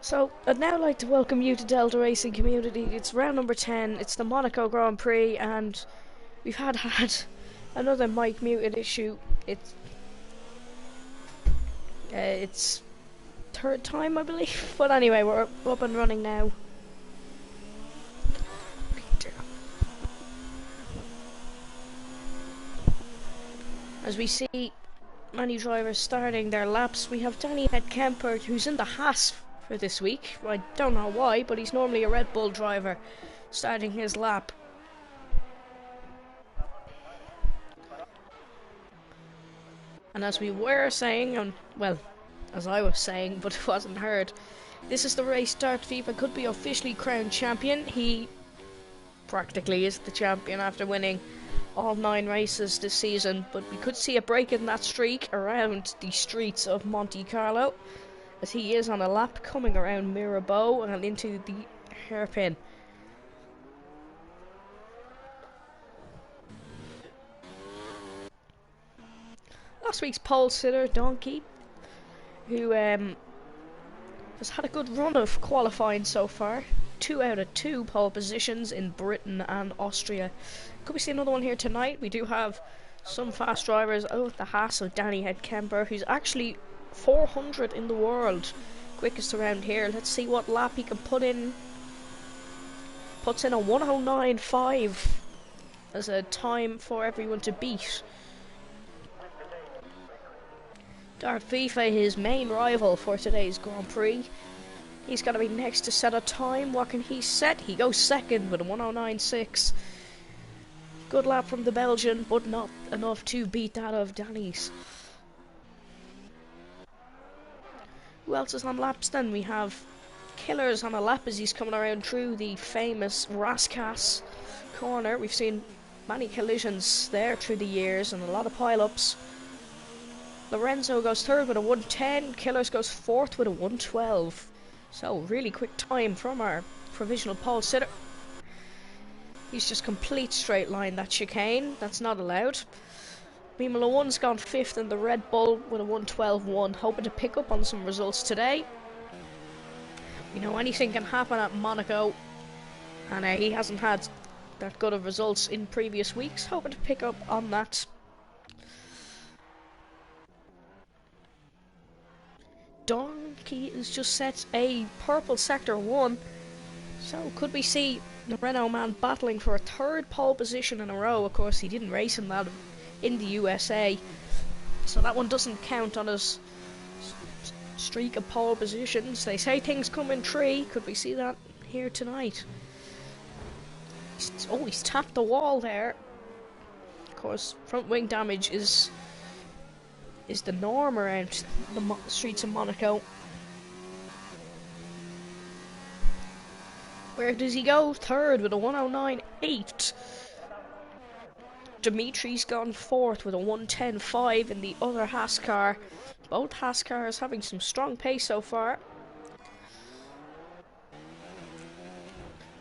So, I'd now like to welcome you to Delta Racing Community. It's round number 10, it's the Monaco Grand Prix, and we've had another mic muted issue. It's third time, I believe. But anyway, we're up and running now. As we see many drivers starting their laps, we have Danny Kemper, who's in the Haas for this week. I don't know why, but he's normally a Red Bull driver, starting his lap. And as we were saying, well, as I was saying, but it wasn't heard, this is the race Dark FIFA could be officially crowned champion. He practically is the champion after winning all 9 races this season, but we could see a break in that streak around the streets of Monte Carlo, as he is on a lap coming around Mirabeau and into the hairpin. Last week's pole sitter, Donkey, who has had a good run of qualifying so far. 2 out of 2 pole positions in Britain and Austria. Could we see another one here tonight? We do have some fast drivers out at the Haas of Danny Kemper, who's actually 400 in the world, quickest around here. Let's see what lap he can put in. Puts in a 109.5 as a time for everyone to beat. Dark FIFA, his main rival for today's Grand Prix. He's got to be next to set a time. What can he set? He goes second with a 109.6. Good lap from the Belgian, but not enough to beat that of Danny's. Who else is on laps then? We have Killers on a lap as he's coming around through the famous Rascasse corner. We've seen many collisions there through the years and a lot of pile-ups. Lorenzo goes third with a 110. Killers goes fourth with a 112. So, really quick time from our provisional pole sitter. He's just complete straight line that chicane. That's not allowed. Formula 1's gone 5th in the Red Bull with a 112.1. Hoping to pick up on some results today. You know, anything can happen at Monaco. And he hasn't had that good of results in previous weeks. Hoping to pick up on that. Donkey has just set a purple sector 1. So could we see the Renault man battling for a 3rd pole position in a row? Of course, he didn't race in that in the USA, so that one doesn't count on his streak of pole positions. They say things come in 3. Could we see that here tonight? Oh, he's tapped the wall there. Of course, front wing damage is the norm around the streets of Monaco. Where does he go? 3rd with a 109.8. Dimitri's gone 4th with a 110.5 in the other Haas car. Both Haas cars having some strong pace so far.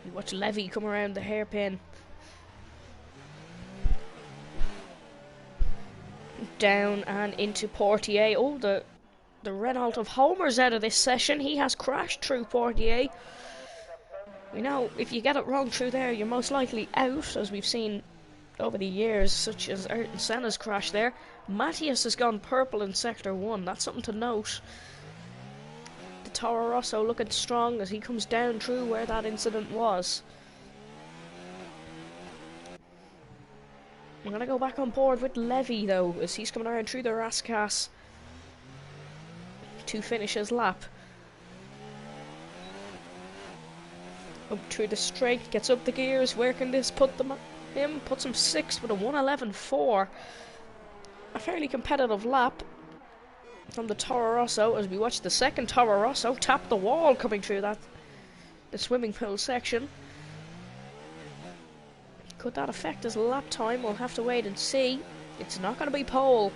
We watch Levy come around the hairpin. Down and into Portier. Oh, the Renault of Homer's out of this session. He has crashed through Portier. You know, if you get it wrong through there, you're most likely out, as we've seen over the years, such as Ayrton Senna's crash there. Matthias has gone purple in Sector 1. That's something to note. The Toro Rosso looking strong as he comes down through where that incident was. I'm going to go back on board with Levy, though, as he's coming around through the Rascasse to finish his lap. Up through the straight, gets up the gears. Where can this put him? Puts him 6th with a 111.4. A fairly competitive lap from the Toro Rosso as we watch the second Toro Rosso tap the wall coming through the swimming pool section. Could that affect his lap time? We'll have to wait and see. It's not going to be pole.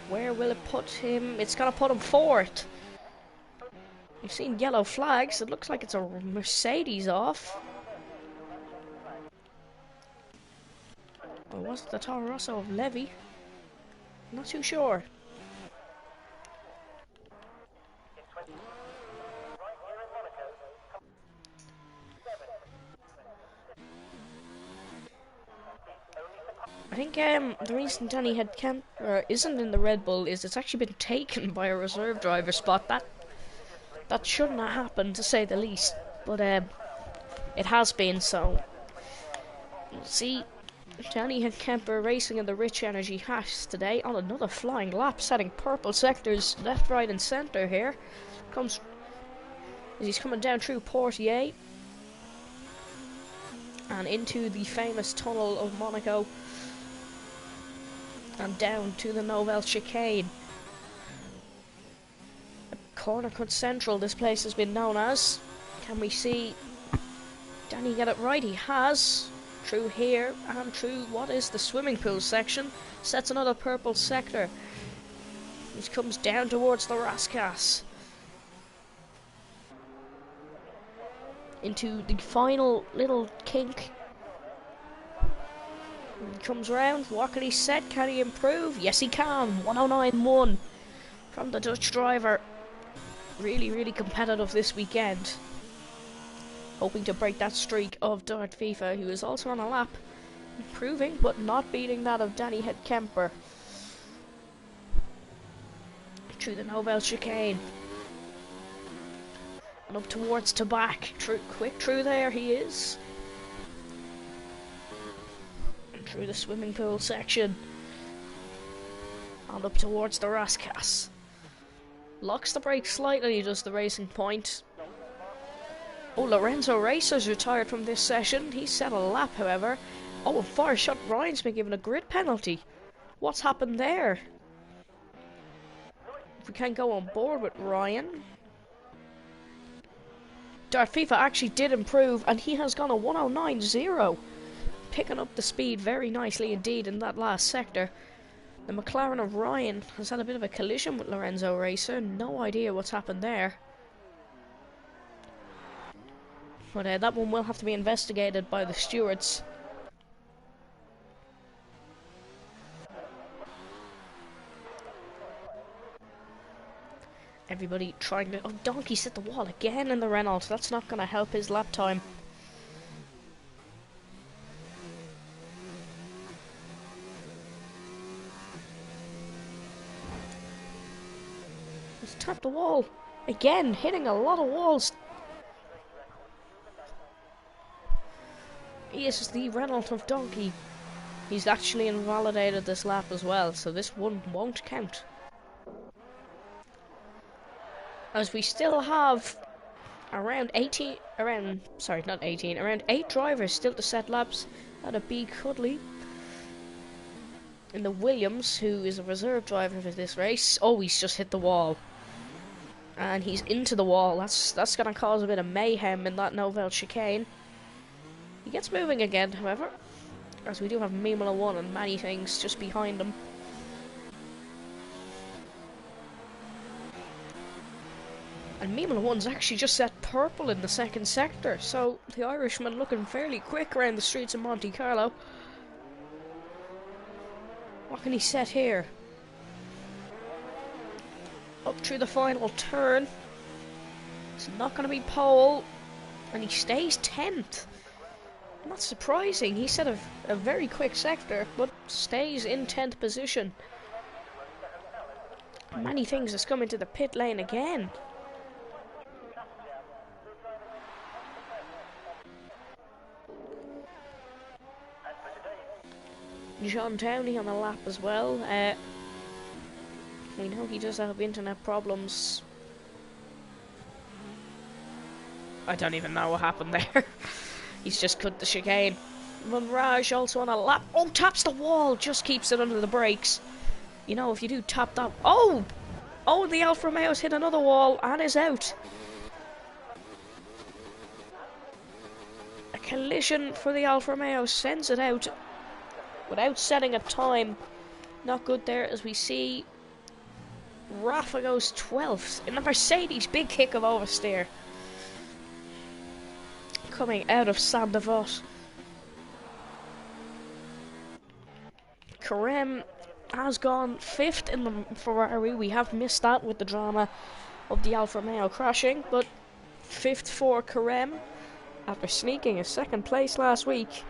Where will it put him? It's going to put him 4th. We've seen yellow flags. It looks like it's a Mercedes off. Or was it the Toro Rosso of Levy? Not too sure. I think the reason Danny had isn't in the Red Bull is it's actually been taken by a reserve driver spot. That shouldn't have happened, to say the least. But it has been, so. See, Danny and Kemper racing in the Rich Energy Hash today on another flying lap, setting purple sectors left, right, and centre here. As he's coming down through Portier and into the famous tunnel of Monaco and down to the Nouvelle Chicane. Corner Cut Central, this place has been known as. Can we see Danny get it right? He has. Through here and through what is the swimming pool section. Sets another purple sector. He comes down towards the Rascasse. Into the final little kink. He comes round. What can he set? Can he improve? Yes, he can. 109.1 from the Dutch driver. Really, really competitive this weekend. Hoping to break that streak of Dart FIFA, who is also on a lap. Improving, but not beating that of Danny Kemper. Through the Nouvelle Chicane. And up towards Tabac. Quick through there he is. And through the swimming pool section. And up towards the Rascasse. Locks the brake slightly, does the Racing Point. Oh, Lorenzo Racer's retired from this session. He set a lap, however. Oh, and Fireshot Ryan's been given a grid penalty. What's happened there? If we can't go on board with Ryan. Dart FIFA actually did improve, and he has gone a 109.0. Picking up the speed very nicely indeed in that last sector. The McLaren of Ryan has had a bit of a collision with Lorenzo Racer. No idea what's happened there. But that one will have to be investigated by the stewards. Everybody trying to... Oh, Donkey's hit the wall again in the Renault. That's not going to help his lap time. He's tapped the wall. Again, hitting a lot of walls. He is the Renault of Donkey. He's actually invalidated this lap as well, so this one won't count. As we still have around 8 drivers still to set laps at a B Cudley. And the Williams, who is a reserve driver for this race. Oh, he's just hit the wall. And he's into the wall. That's going to cause a bit of mayhem in that Nouvelle Chicane. He gets moving again, however, as we do have Mimula 1 and many things just behind him. And Mimula 1's actually just set purple in the second sector, so the Irishman looking fairly quick around the streets of Monte Carlo. What can he set here? Up through the final turn. It's not going to be pole, and he stays 10th. Not surprising, he set a very quick sector, but stays in 10th position. Many things has come into the pit lane again. John Downey on the lap as well. We know he does have internet problems. I don't even know what happened there. He's just cut the chicane. Munraj also on a lap. Oh, taps the wall. Just keeps it under the brakes. You know, if you do tap that... Oh! Oh, the Alfa Romeo's hit another wall and is out. A collision for the Alfa Romeo sends it out without setting a time. Not good there, as we see Rafa goes 12th in the Mercedes. Big kick of oversteer coming out of Saint-Devote. Carême has gone 5th in the Ferrari. We have missed that with the drama of the Alfa Romeo crashing, but 5th for Carême after sneaking a 2nd place last week.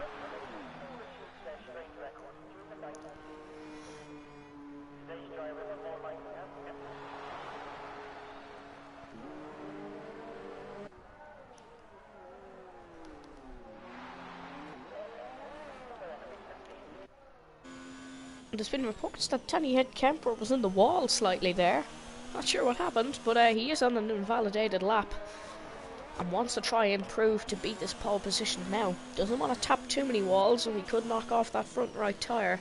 There's been reports that Danny Head Kemper was in the wall slightly there. Not sure what happened, but he is on an invalidated lap and wants to try and prove to beat this pole position now. Doesn't want to tap too many walls, or he could knock off that front right tyre.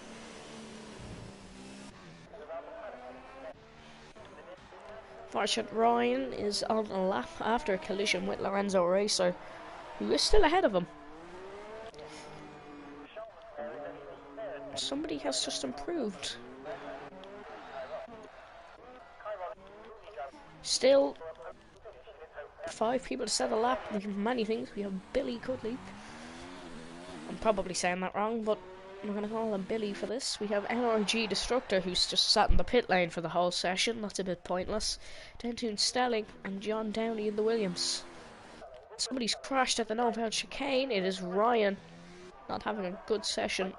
Fortunate Ryan is on a lap after a collision with Lorenzo Racer, who is still ahead of him. Somebody has just improved. Still 5 people to set a lap. We have many things. We have Billy Cuddly. I'm probably saying that wrong, but I'm going to call him Billy for this. We have NRG Destructor, who's just sat in the pit lane for the whole session. That's a bit pointless. Dentoon Stelling and John Downey in the Williams. Somebody's crashed at the Novel chicane. It is Ryan, not having a good session.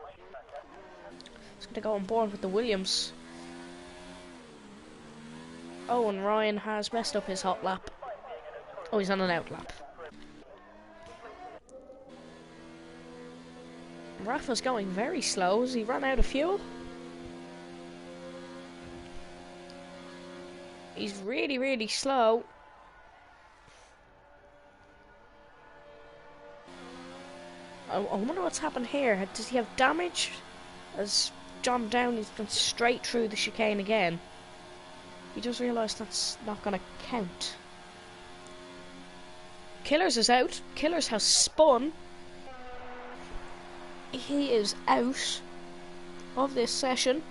He's going to go on board with the Williams. Oh, and Ryan has messed up his hot lap. Oh, he's on an out lap. Rafa's going very slow. Has he run out of fuel? He's really, really slow. I wonder what's happened here. Does he have damage? As John Downey's gone straight through the chicane again. He just realised that's not going to count. Killers is out. Killers has spun. He is out of this session.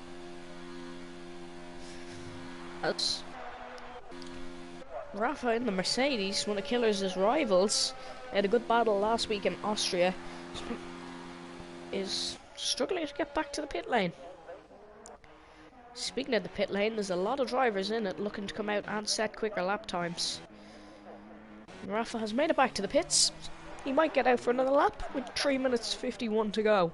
That's Rafa in the Mercedes, one of Killers' rivals. They had a good battle last week in Austria. Is struggling to get back to the pit lane. Speaking of the pit lane, there's a lot of drivers in it looking to come out and set quicker lap times. Rafa has made it back to the pits. He might get out for another lap with 3 minutes 51 to go.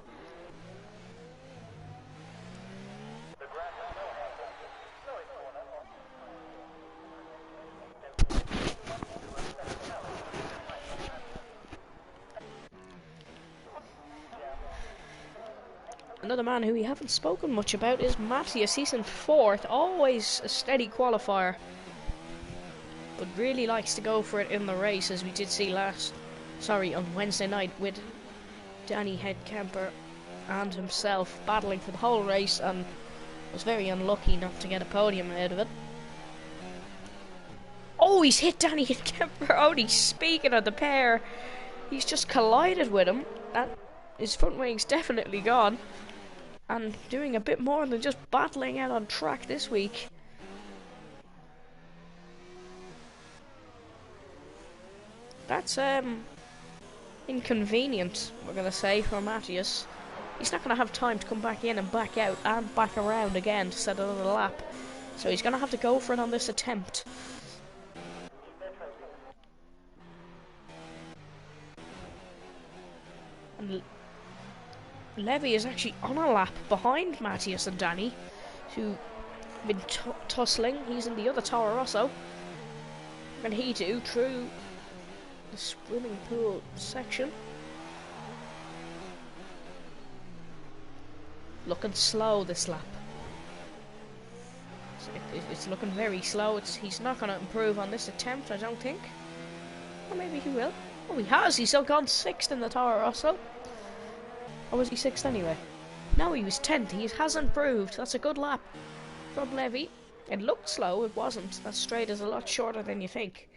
Another man who we haven't spoken much about is Matthias. He's in 4th, always a steady qualifier, but really likes to go for it in the race, as we did see on Wednesday night with Danny Head Kemper and himself battling for the whole race, and was very unlucky not to get a podium out of it. Oh, he's hit Danny Head Kemper. Only speaking of the pair, he's just collided with him. His front wing's definitely gone. And doing a bit more than just battling out on track this week. That's inconvenient, we're going to say, for Matthias. He's not going to have time to come back in and back out and back around again to set another lap. So he's going to have to go for it on this attempt. And Levy is actually on a lap behind Matthias and Danny, who have been tussling. He's in the other Toro Rosso. And he do through the swimming pool section. Looking slow this lap. It's looking very slow. He's not going to improve on this attempt, I don't think. Or maybe he will. Oh, he has. He's still gone 6th in the Toro Rosso. Or was he 6th anyway? No, he was 10th. He has improved. That's a good lap from Levy. It looked slow. It wasn't. That straight is a lot shorter than you think.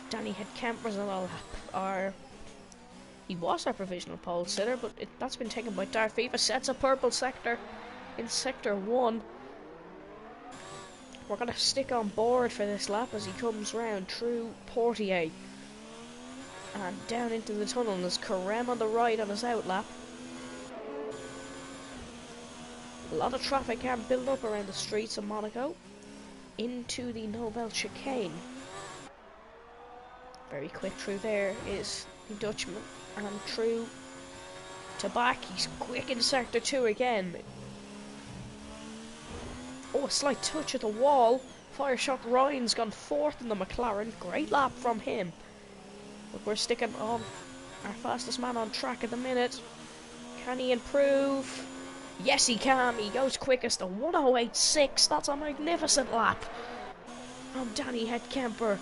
Danny Head Kemper's on a lap. He was our provisional pole sitter, but that's been taken by Darth Viva. Sets a purple sector in Sector 1. We're going to stick on board for this lap as he comes round through Portier. And down into the tunnel, and there's Carem on the right on his out lap. A lot of traffic can build up around the streets of Monaco. Into the Novel chicane. Very quick through there is the Dutchman. And through to back, he's quick in Sector 2 again. Oh, a slight touch at the wall. Fireshock Ryan's gone 4th in the McLaren. Great lap from him. But we're sticking on our fastest man on track at the minute. Can he improve? Yes, he can. He goes quickest, a 1:08.6. That's a magnificent lap from Danny Headkemper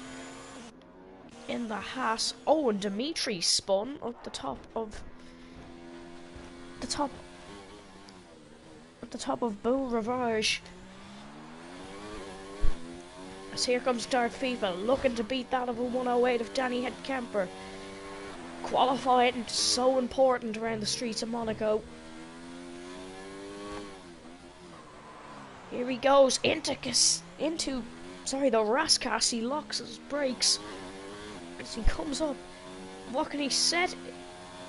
in the Haas. Oh, and Dimitri spun up the top of Beau Rivage. As here comes Dart FIFA, looking to beat that of a 1:08 of Danny Headkemper. Qualifying so important around the streets of Monaco. Here he goes into the Raskas. He locks his brakes as he comes up. What can he set?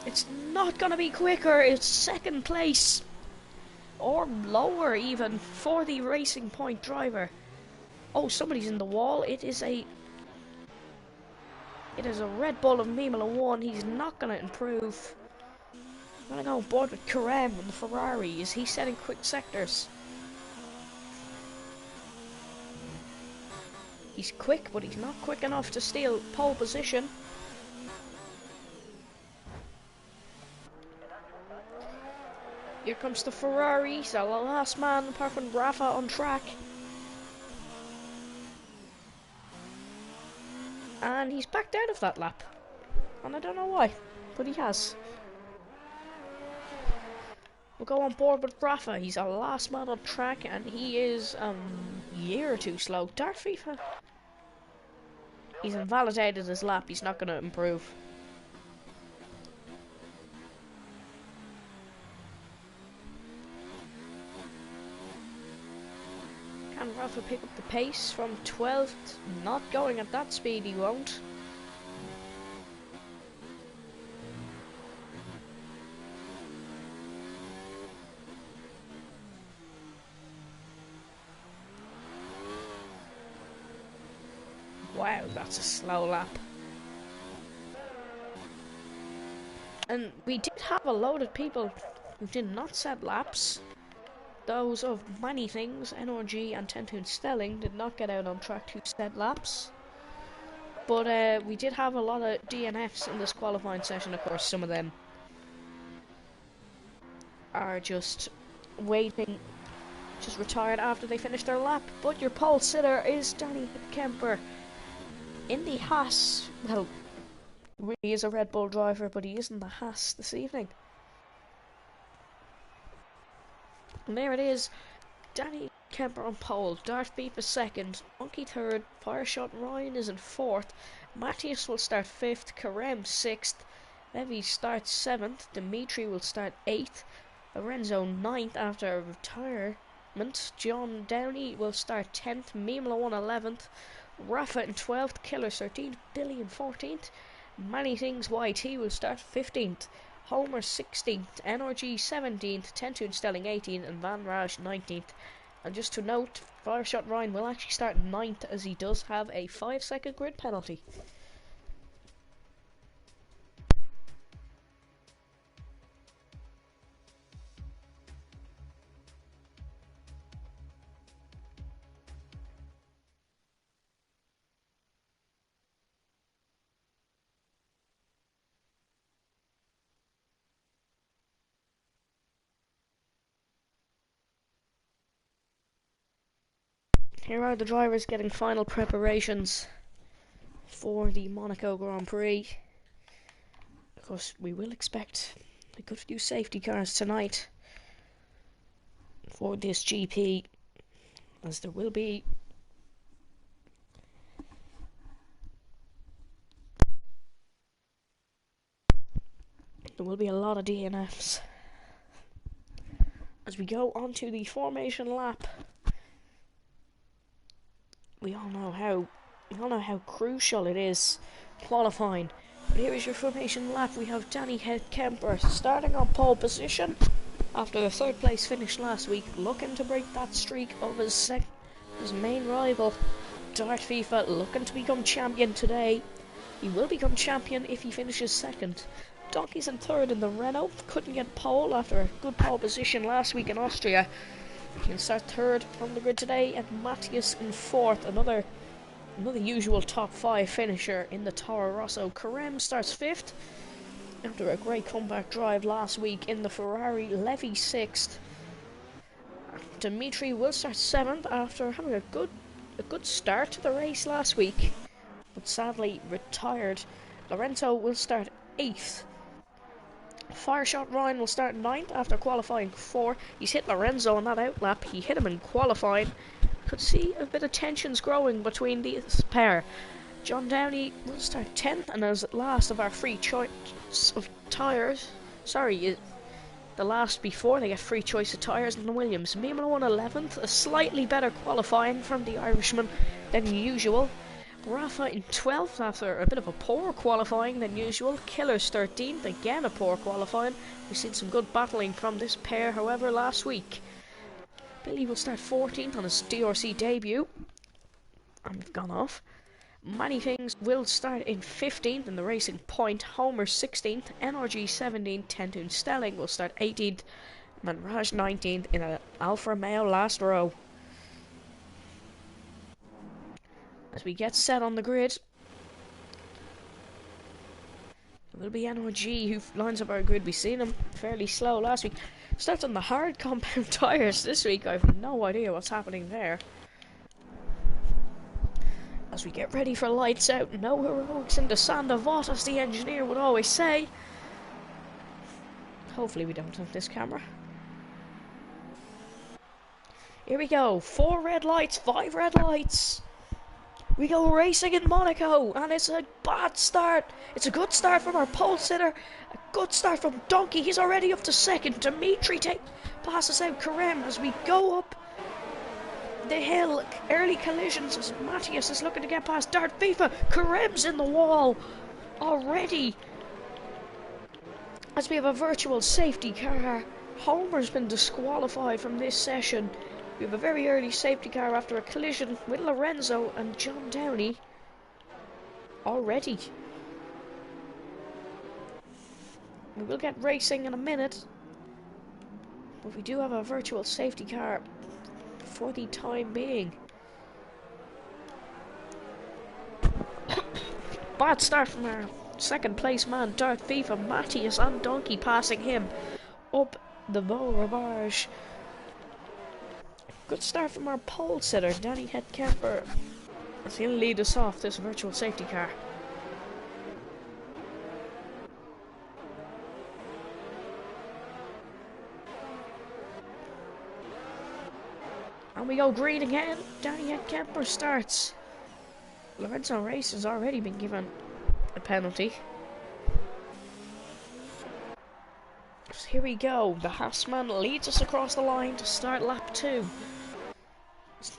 It's not gonna be quicker. It's second place or lower even for the Racing Point driver. Oh, somebody's in the wall. It is a Red Bull of Mimula 1. He's not gonna improve. I'm gonna go on board with Karem in the Ferrari. Is he setting quick sectors? He's quick, but he's not quick enough to steal pole position. Here comes the Ferrari. He's the last man apart from Rafa on track. And he's backed out of that lap. And I don't know why, but he has. We'll go on board with Rafa. He's our last man on track, and he is a year or two slow. Dart FIFA. He's invalidated his lap. He's not going to improve. Can Rafa pick up the pace from 12th? Not going at that speed, he won't. Wow, that's a slow lap. And we did have a load of people who did not set laps. Those of many things, NRG and Tentoon Stelling, did not get out on track to set laps. But we did have a lot of DNFs in this qualifying session. Of course, some of them are just waiting, just retired after they finish their lap. But your pole sitter is Danny Kemper in the Haas. Well, really is a Red Bull driver, but he is in the Haas this evening. And there it is, Danny Kemper on pole, Dart FIFA second, Monkey third, Fireshot Ryan is in fourth, Matthias will start fifth, Karem sixth, Levy starts seventh, Dimitri will start eighth, Lorenzo ninth after retirement, John Downey will start 10th, Mimla 1 11th, Rafa in 12th, Killer 13th, Billy in 14th, Many Things YT will start 15th, Homer 16th, NRG 17th, Tentoon Stelling 18th, and Van Raj 19th. And just to note, Fireshot Ryan will actually start 9th as he does have a 5-second grid penalty. Here are the drivers getting final preparations for the Monaco Grand Prix. Of course, we will expect a good few safety cars tonight for this GP, as there will be a lot of DNFs. As we go on to the formation lap, we all know how crucial it is qualifying. But here is your formation lap. We have Danny Headkemper starting on pole position after the third place finish last week, looking to break that streak of his main rival, Dart FIFA, looking to become champion today. He will become champion if he finishes second. Donkey's in third in the Renault, couldn't get pole after a good pole position last week in Austria. He can start third on the grid today, and Matthias in fourth, another usual top 5 finisher in the Toro Rosso. Karem starts fifth after a great comeback drive last week in the Ferrari. Levy sixth, Dimitri will start 7th after having a good start to the race last week, but sadly retired. Lorenzo will start 8th. Fireshot Ryan will start 9th after qualifying 4. He's hit Lorenzo on that outlap. He hit him in qualifying. Could see a bit of tensions growing between these pair. John Downey will start 10th, and as last of our free choice of tyres, the last before they get free choice of tyres in the Williams. Mimolo won 11th, a slightly better qualifying from the Irishman than usual. Rafa in 12th after a bit of a poor qualifying than usual. Killer's 13th, again a poor qualifying. We've seen some good battling from this pair, however, last week. Billy will start 14th on his DRC debut. And gone off. Many Things will start in 15th in the Racing Point. Homer 16th, NRG 17th, Tentoon Stelling will start 18th. Manraj 19th in an Alfa Romeo last row. As we get set on the grid, it will be NRG who lines up our grid. We've seen him fairly slow last week. Starts on the hard compound tyres this week. I have no idea what's happening there. As we get ready for lights out, no heroics in the sand of what, as the engineer would always say. Hopefully we don't have this camera. Here we go. 4 red lights, 5 red lights. We go racing in Monaco, and it's a bad start. It's a good start from our pole sitter. A good start from Donkey. He's already up to 2nd. Dimitri passes out Karem as we go up the hill. Early collisions as Matthias is looking to get past Dart FIFA. Karem's in the wall already. As we have a virtual safety car. Homer's been disqualified from this session. We have a very early safety car after a collision with Lorenzo and John Downey already. We will get racing in a minute, but we do have a virtual safety car for the time being. Bad start from our 2nd place man, Dart FIFA. Matthias and Donkey passing him up the Beau Rivage. Good start from our pole sitter, Danny Headcamper, as he'll lead us off this virtual safety car. And we go green again. Danny Headcamper starts. Lorenzo Race has already been given a penalty. So here we go. The Haasman leads us across the line to start lap 2.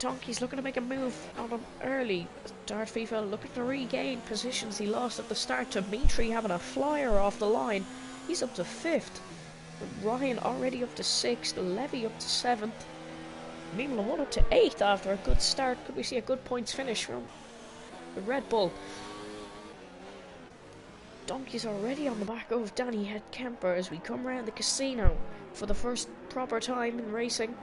Donkey's looking to make a move on him early. Dart FIFA looking to regain positions he lost at the start. Dimitri having a flyer off the line. He's up to 5th. Ryan already up to 6th. Levy up to 7th. Mimolo won up to 8th after a good start. Could we see a good points finish from the Red Bull? Donkey's already on the back of Danny Headcamper as we come around the casino for the first proper time in racing.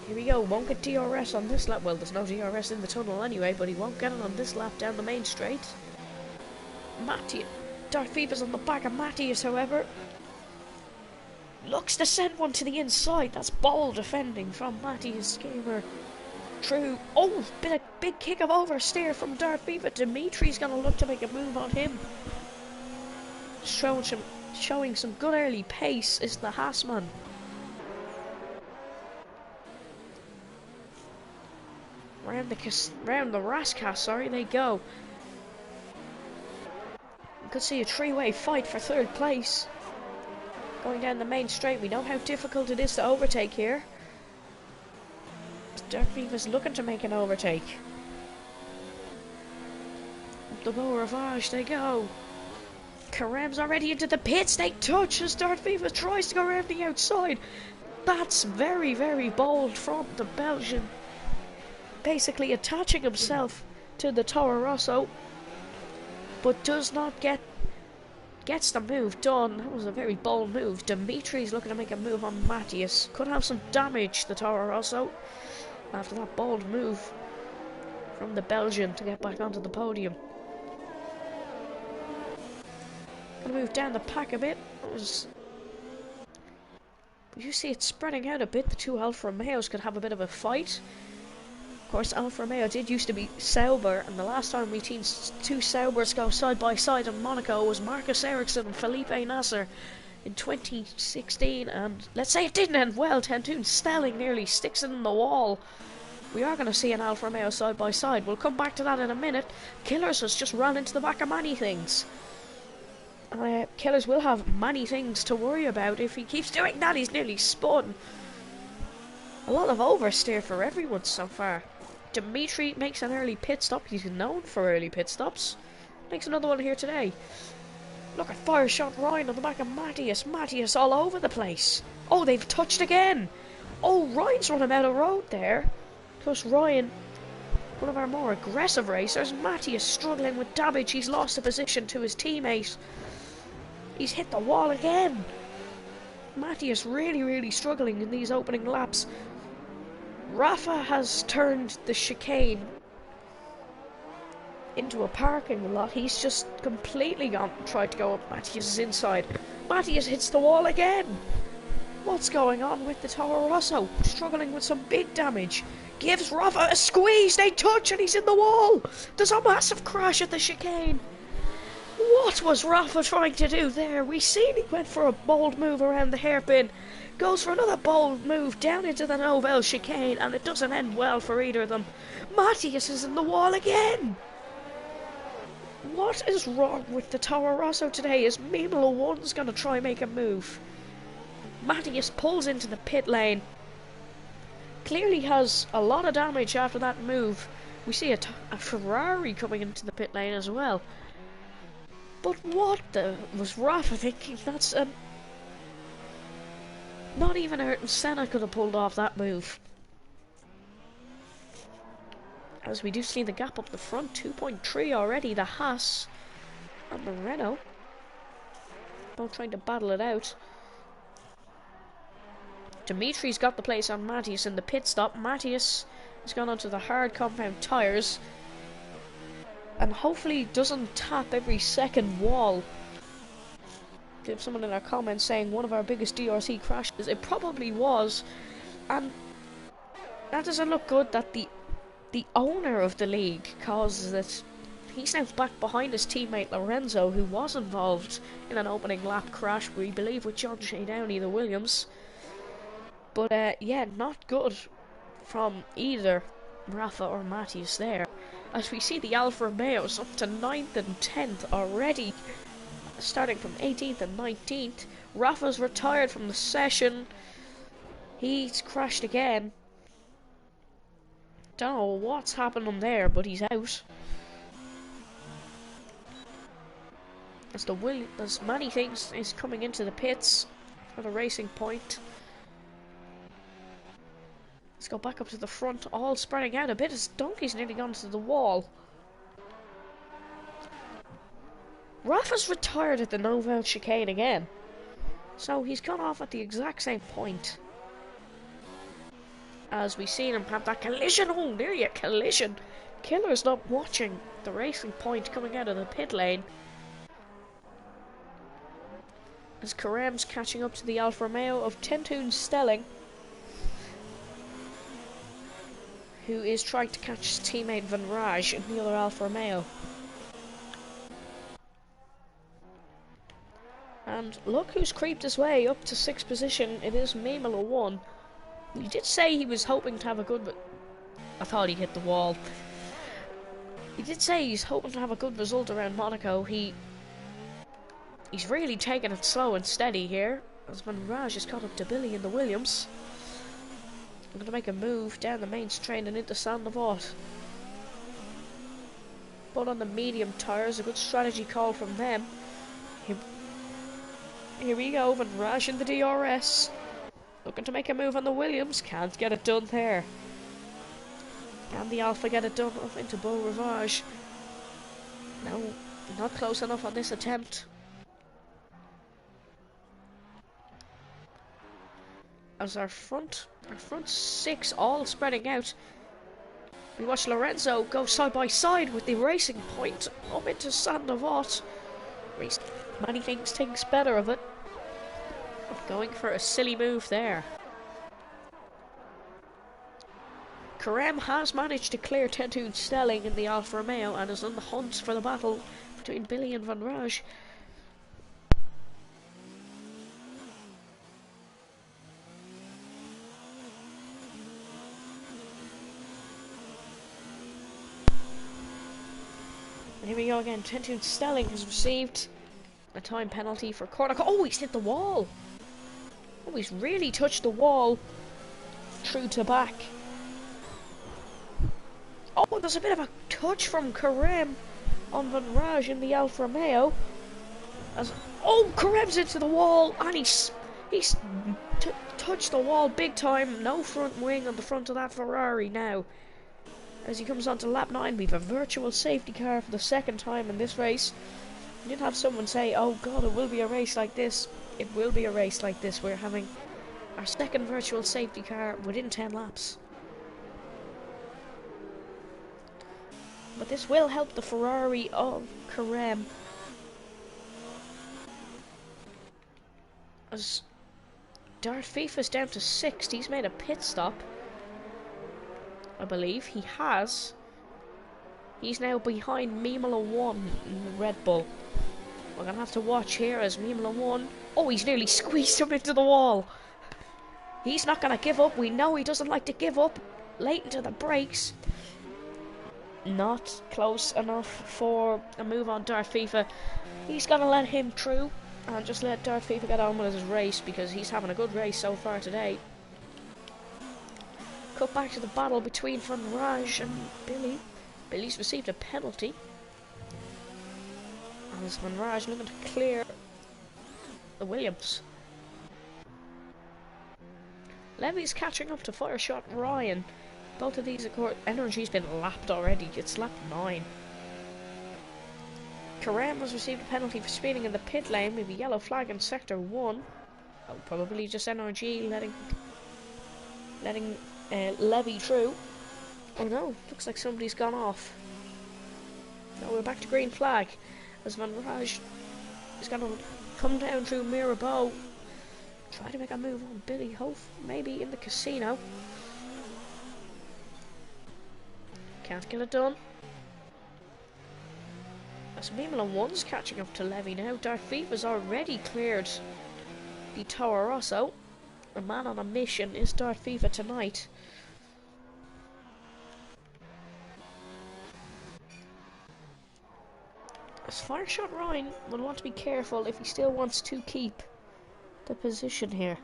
Here we go. Won't get DRS on this lap. Well, there's no DRS in the tunnel anyway, but he won't get it on this lap down the main straight. Dart FIFA's on the back of Matthias, however. Looks to send one to the inside. That's ball defending from Matthias Gamer. True. Oh, big kick of oversteer from Dart FIFA. Dimitri's going to look to make a move on him. Showing some good early pace is the Haasman. Round the Raskas, sorry, they go. You could see a 3-way fight for 3rd place. Going down the main straight, we know how difficult it is to overtake here. Dart FIFA's looking to make an overtake. Up the Beau Rivage they go. Karem's already into the pits. They touch as Dart FIFA tries to go around the outside. That's very, very bold from the Belgian. Basically attaching himself to the Toro Rosso, but does not gets the move done. That was a very bold move. Dimitri's looking to make a move on Matthias. Could have some damage, the Toro Rosso, after that bold move from the Belgian to get back onto the podium. Gonna move down the pack a bit. You see it spreading out a bit. The two Alfa Romeos could have a bit of a fight. Of course, Alfa Romeo did used to be Sauber, and the last time we've seen two Saubers go side by side in Monaco was Marcus Ericsson and Felipe Nasser in 2016, and let's say it didn't end well. Tentoon Stelling nearly sticks it in the wall. We are going to see an Alfa Romeo side by side. We'll come back to that in a minute. Killers has just run into the back of many things. Killers will have many things to worry about if he keeps doing that. He's nearly spun. A lot of oversteer for everyone so far. Dimitri makes an early pit stop. He's known for early pit stops. Makes another one here today. Look at fire shot Ryan on the back of Matthias. Matthias all over the place. Oh, they've touched again. Oh, Ryan's running out of road there. Plus Ryan, one of our more aggressive racers. Matthias struggling with damage. He's lost a position to his teammate. He's hit the wall again. Matthias really struggling in these opening laps. Rafa has turned the chicane into a parking lot. He's just completely tried to go up Matthias' inside. Matthias hits the wall again. What's going on with the Toro Rosso? Struggling with some big damage. Gives Rafa a squeeze. They touch and he's in the wall. There's a massive crash at the chicane. What was Rafa trying to do there? We seen he went for a bold move around the hairpin. Goes for another bold move down into the Novell chicane, and it doesn't end well for either of them. Matthias is in the wall again. What is wrong with the Toro Rosso today? Is Mimolo 1's going to try and make a move? Matthias pulls into the pit lane. Clearly has a lot of damage after that move. We see a Ferrari coming into the pit lane as well. But what was Rafa thinking? That's not even Ayrton Senna could have pulled off that move. As we do see the gap up the front, 2.3 already. The Haas and the Renault both trying to battle it out. Dimitri's got the place on Matthias in the pit stop. Matthias has gone onto the hard compound tyres and hopefully doesn't tap every second wall. Give someone in our comments saying one of our biggest DRC crashes. It probably was, and that doesn't look good that the owner of the league causes it. He's now back behind his teammate Lorenzo, who was involved in an opening lap crash, we believe, with John Shea Downey, the Williams. But yeah, not good from either Rafa or Matthias there. As we see the Alfa Romeos up to 9th and 10th already, starting from 18th and 19th. Rafa's retired from the session. He's crashed again. Don't know what's happening there, but he's out. As many things is coming into the pits for the Racing Point. Let's go back up to the front, all spreading out a bit as Donkey's nearly gone to the wall. Rafa's retired at the Novell chicane again, so he's gone off at the exact same point. As we seen him have that collision, oh, nearly a collision. Killer's not watching the Racing Point coming out of the pit lane. As Karem's catching up to the Alfa Romeo of Tentoon Stelling, who is trying to catch his teammate Van Raj in the other Alfa Romeo. And look who's creeped his way up to 6th position. It is Mimolo 1. He did say he was hoping to have a good... I thought he hit the wall. He did say he's hoping to have a good result around Monaco. He's really taking it slow and steady here, as Van Raj has caught up to Billy in the Williams. I'm going to make a move down the main straight and into Saint Devote. But on the medium tyres, a good strategy call from them. Here we go, Van Raj in the DRS. Looking to make a move on the Williams, can't get it done there. Can the Alpha get it done off into Beau Rivage? No, not close enough on this attempt. As our front 6 all spreading out. We watch Lorenzo go side by side with the Racing Point up into Saint Devote. Manny thinks better of it. Going for a silly move there. Carême has managed to clear Tentoon Stelling in the Alfa Romeo and is on the hunt for the battle between Billy and Van Raj. And here we go again. Tentoon Stelling has received a time penalty for corner. Oh, he's hit the wall. Oh, he's really touched the wall through to back. Oh, there's a bit of a touch from Carême on Van Raj in the Alfa Romeo. Oh, Carême's into the wall, and he's touched the wall big time. No front wing on the front of that Ferrari now. As he comes on to lap 9, we have a virtual safety car for the second time in this race. We did have someone say, oh god, it will be a race like this. It will be a race like this. We're having our second virtual safety car within 10 laps. But this will help the Ferrari of Carême. As Darth FIFA's down to 6th, he's made a pit stop. I believe he has. He's now behind Mimula 1 in the Red Bull. We're going to have to watch here as Mimula 1... Oh, he's nearly squeezed him into the wall. He's not going to give up. We know he doesn't like to give up late into the brakes. Not close enough for a move on Darth FIFA. He's going to let him through and just let Darth FIFA get on with his race because he's having a good race so far today. Cut back to the battle between Van Raj and Billy. Billy's received a penalty. As Van Raj looking to clear the Williams. Levy's catching up to Fireshot Ryan. Both of these, of course, energy's been lapped already. It's lap 9. Carême has received a penalty for speeding in the pit lane with a yellow flag in sector 1. Oh, probably just NRG letting Levy through. Oh no, looks like somebody's gone off. No, we're back to green flag. As Van Raj is going to come down through Mirabeau. Try to make a move on Billy Hope, maybe in the casino. Can't get it done. As Mimula 1's catching up to Levy now. Darth FIFA's already cleared the Toro Rosso. A man on a mission is Darth FIFA tonight. As Fireshot Ryan will want to be careful if he still wants to keep the position here.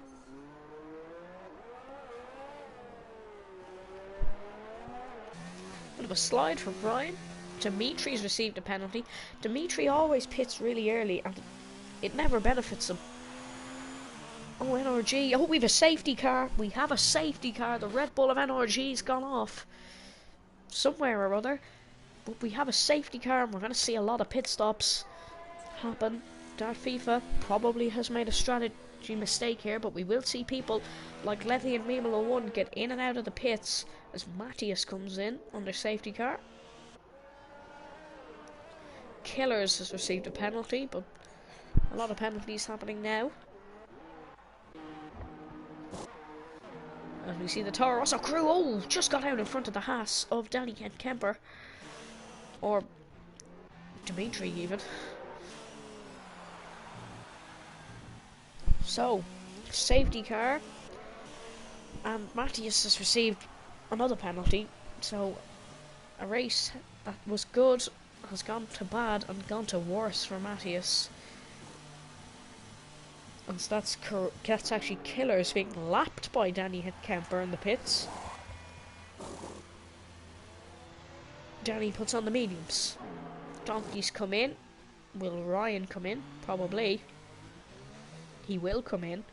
Bit of a slide from Ryan. Dimitri's received a penalty. Dimitri always pits really early and it never benefits him. Oh, NRG. Oh, we have a safety car. We have a safety car. The Red Bull of NRG's gone off somewhere or other. But we have a safety car and we're going to see a lot of pit stops happen. Darth FIFA probably has made a strategy mistake here, but we will see people like Levy and Mimula 1 get in and out of the pits as Matthias comes in on their safety car. Killers has received a penalty, but a lot of penalties happening now. And we see the Toro Rosso crew, oh, just got out in front of the Haas of Danny Kemper. Or Dimitri even. So, safety car. And Matthias has received another penalty. So, a race that was good has gone to bad and gone to worse for Matthias. And so that's actually Killers being lapped by Danny Kemper in the pits. Danny puts on the mediums. Donkeys come in. Will Ryan come in? Probably. He will come in.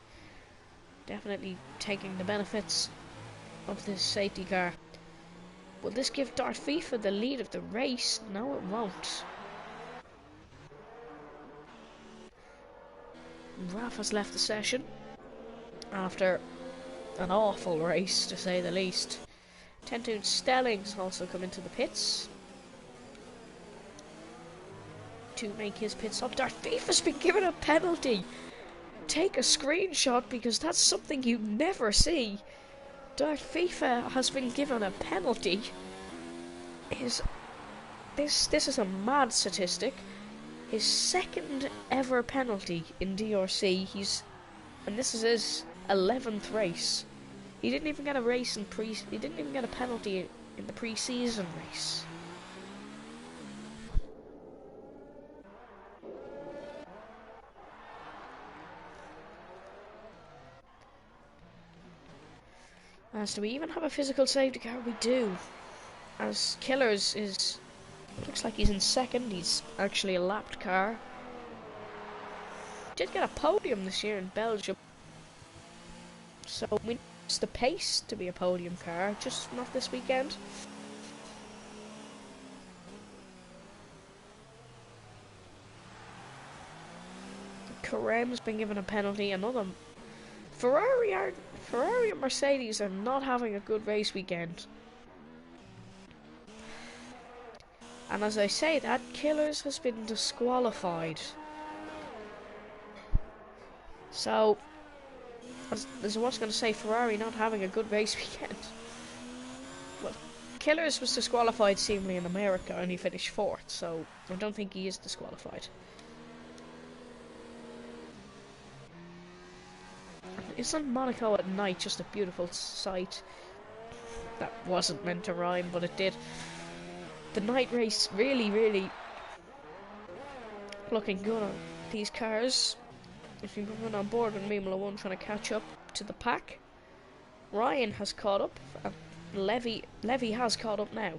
Definitely taking the benefits of this safety car. Will this give Darth FIFA the lead of the race? No, it won't. Raf has left the session after an awful race, to say the least. Tentoon Stelling's also come into the pits. to make his pit stop. Darth FIFA's been given a penalty. Take a screenshot because that's something you never see. Darth FIFA has been given a penalty. This is a mad statistic. His second ever penalty in DRC. And this is his 11th race. He didn't even get a race in He didn't even get a penalty in the pre-season race. As do we even have a physical safety car? We do. As Killers looks like he's in second. He's actually a lapped car. Did get a podium this year in Belgium. So we need the pace to be a podium car, just not this weekend. Carem's been given a penalty. Another Ferrari and Mercedes are not having a good race weekend. And as I say that, Killers has been disqualified. So, as I was going to say, Ferrari not having a good race weekend. Well, Killers was disqualified seemingly in America and he finished 4th, so I don't think he is disqualified. Isn't Monaco at night just a beautiful sight? That wasn't meant to rhyme, but it did. The night race really looking good on these cars. If you're coming on board with Formula 1 trying to catch up to the pack, Ryan has caught up, and Levy has caught up now.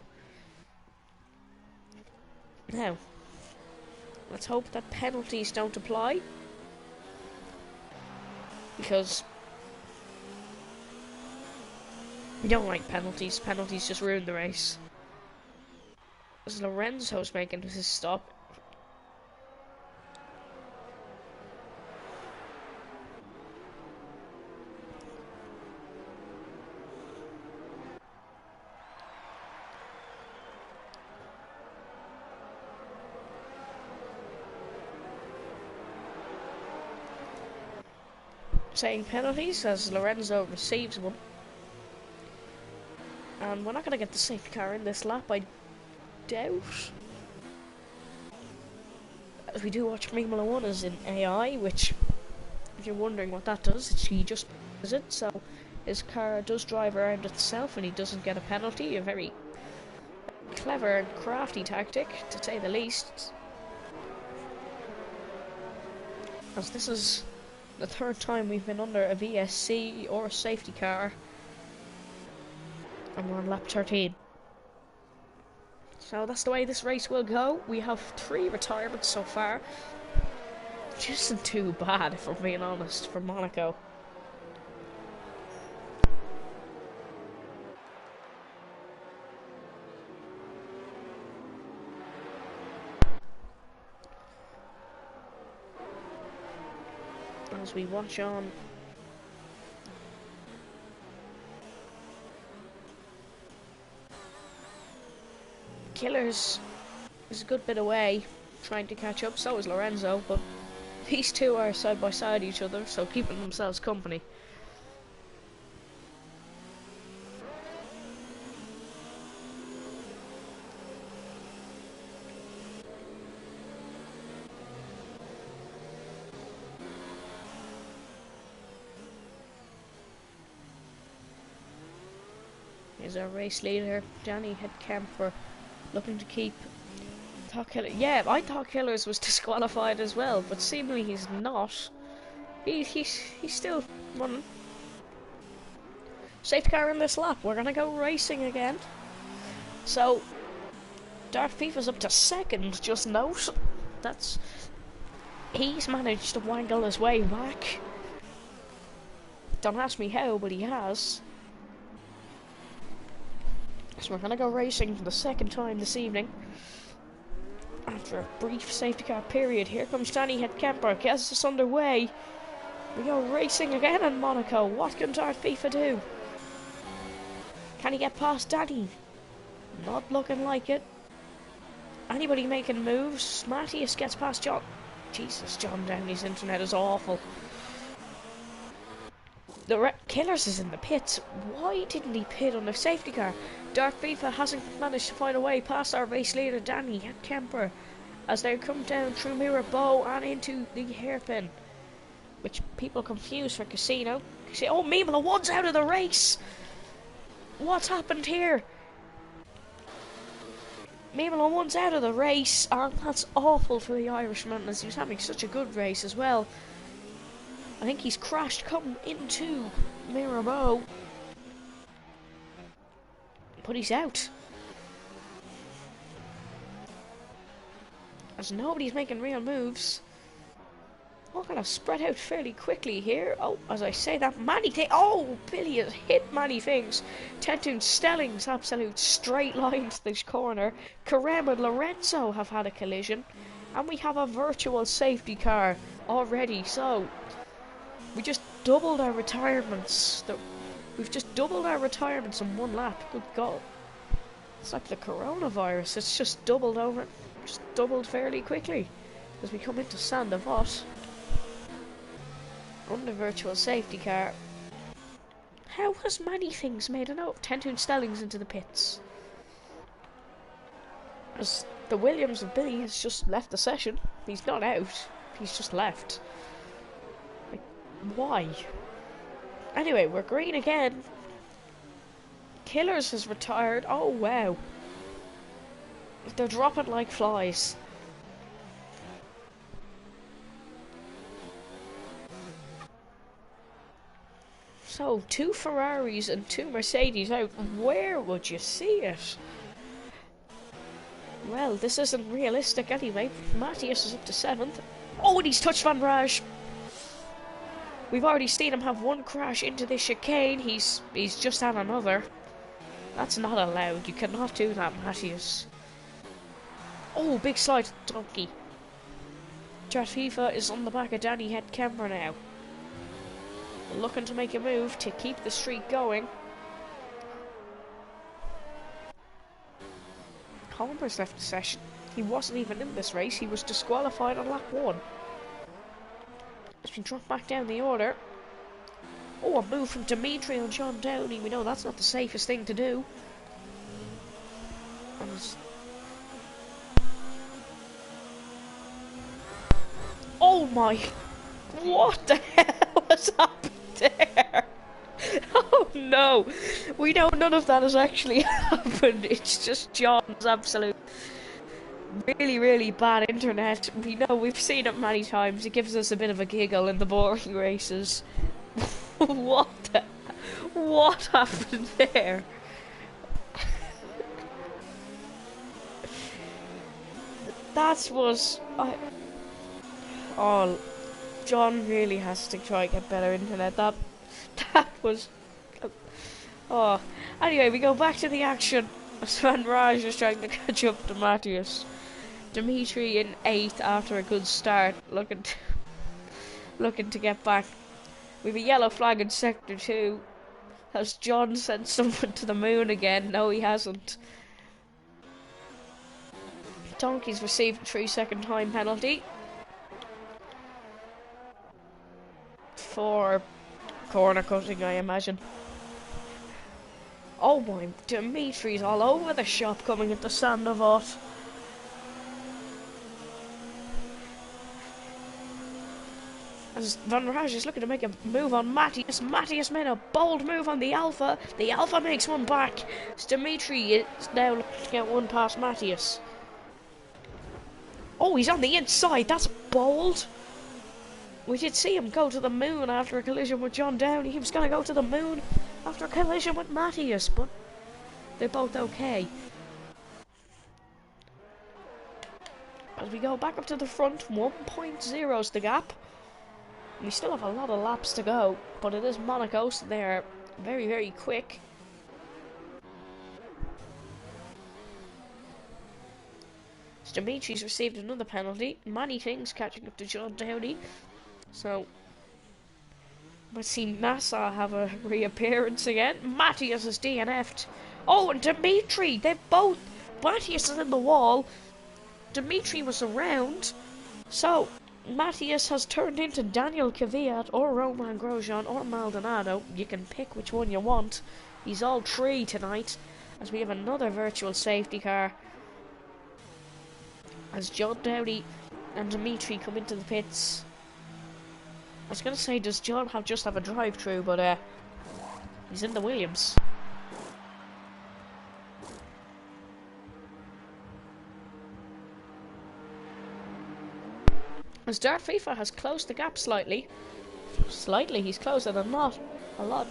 Now, let's hope that penalties don't apply, because we don't like penalties. Penalties just ruin the race. As Lorenzo's making his stop. Saying penalties as Lorenzo receives one. And we're not going to get the safety car in this lap, I doubt. As we do watch Formula 1 is in AI, which, if you're wondering what that does, he just does it, so his car does drive around itself and he doesn't get a penalty. A very clever and crafty tactic, to say the least. As this is the 3rd time we've been under a VSC or a safety car, and we're on lap 13. So that's the way this race will go. We have 3 retirements so far, which isn't too bad if we're being honest, for Monaco. As we watch on. Killers is a good bit away, trying to catch up, so is Lorenzo, but these two are side by side each other, so keeping themselves company. Here's our race leader, Danny Headcamper, looking to keep Yeah, I thought Killers was disqualified as well, but seemingly he's not. He's still running. Safety car in this lap. We're gonna go racing again. So Darth FIFA's up to 2nd. Just note he's managed to wangle his way back. Don't ask me how, but he has. So we're gonna go racing for the 2nd time this evening. After a brief safety car period, here comes Danny Headcamper, gets us underway. We go racing again in Monaco. What can Darth FIFA do? Can he get past Danny? Not looking like it. Anybody making moves? Matthias gets past John. Jesus, John Downey's internet is awful. The Killers is in the pits. Why didn't he pit on the safety car? Dark FIFA hasn't managed to find a way past our race leader Danny and Kemper as they come down through Mirror Bow and into the hairpin, which people confuse for Casino. Oh, Mimolo, one's out of the race. What's happened here? Mimolo one's out of the race, and that's awful for the Irishman as he was having such a good race as well. I think he's crashed coming into Mirabeau. But he's out. As nobody's making real moves. We're going to spread out fairly quickly here. Oh, as I say that, Manny Things. Oh, Billy has hit Manny Things. Tentoon Stelling's absolute straight line to this corner. Carem and Lorenzo have had a collision. And we have a virtual safety car already. So, we just doubled our retirements. We've just doubled our retirements in one lap. Good God. It's like the coronavirus. It's just doubled over. Just doubled fairly quickly. As we come into Sandavot. On the virtual safety car. How has Many Things made a note? Tentoon Stelling's into the pits. As the Williams of Billy has just left the session. He's not out. He's just left. Like, why? Anyway, we're green again. Killers has retired. Oh, wow. They're dropping like flies. So, 2 Ferraris and 2 Mercedes out. Where would you see it? Well, this isn't realistic anyway. Matthias is up to 7th. Oh, and he's touched Van Rage. We've already seen him have 1 crash into the chicane. He's just had another. That's not allowed. You cannot do that, Matthias. Oh, big slide, donkey. Jatfifa is on the back of Danny Head Kemper now. Looking to make a move to keep the streak going. Holmer's left the session. He wasn't even in this race. He was disqualified on lap 1. Has been dropped back down the order. Oh, a move from Dimitri on John Downey. We know that's not the safest thing to do. Oh my... What the hell has happened there? Oh no! We know none of that has actually happened. It's just John's absolute really, really bad internet. We know, we've seen it many times. It gives us a bit of a giggle in the boring races. What happened there? That was... Oh, John really has to try and get better internet. That was... Oh. Anyway, we go back to the action. Van Raj is trying to catch up to Matthias. Dimitri in 8th after a good start, looking to get back. We have a yellow flag in Sector 2. Has John sent someone to the moon again? No, he hasn't. Donkey's received a 3-second time penalty. For corner cutting, I imagine. Oh my, Dimitri's all over the shop coming into Sandavot. As Van Raj is looking to make a move on Matthias. Matthias made a bold move on the Alpha. The Alpha makes one back. As Dimitri is now looking to get one past Matthias. Oh, he's on the inside. That's bold. We did see him go to the moon after a collision with John Downey. He was going to go to the moon after a collision with Matthias, but they're both okay. As we go back up to the front, 1.0 is the gap. We still have a lot of laps to go, but it is Monaco, so they're very, very quick. Dimitri's received another penalty. Many Things catching up to John Downey. So, let's see Nassau have a reappearance again. Matthias has DNF'd. Oh, and Dimitri! They've both... Matthias is in the wall. Dimitri was around. So, Matthias has turned into Daniel Kvyat or Roman Grosjean or Maldonado. You can pick which one you want. He's all three tonight, as we have another virtual safety car. As John Downey and Dimitri come into the pits. I was going to say, does John just have a drive-through, but he's in the Williams. As Dart FIFA has closed the gap slightly. Slightly, he's closer than not. A lot.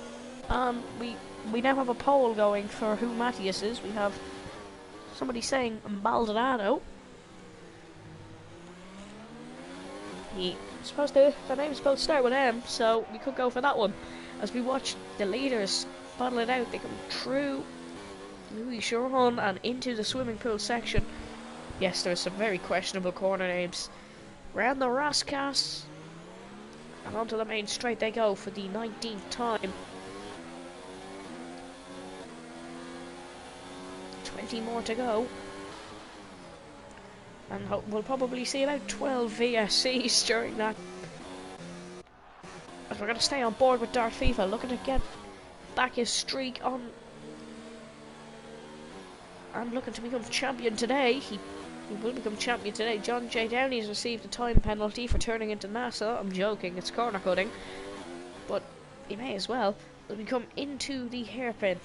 We now have a poll going for who Matthias is. We have somebody saying Maldonado. The name's supposed to start with M, so we could go for that one. As we watch the leaders battle it out, they come through Louis Choron and into the swimming pool section. Yes, there's some very questionable corner names. Round the Raskas and onto the main straight they go for the 19th time. 20 more to go. And we'll probably see about 12 VSCs during that. As we're going to stay on board with Dart FIFA, looking to get back his streak on. And looking to become champion today. He will become champion today. John J. Downey has received a time penalty for turning into NASA. I'm joking, it's corner cutting. But he may as well. As we come into the hairpin.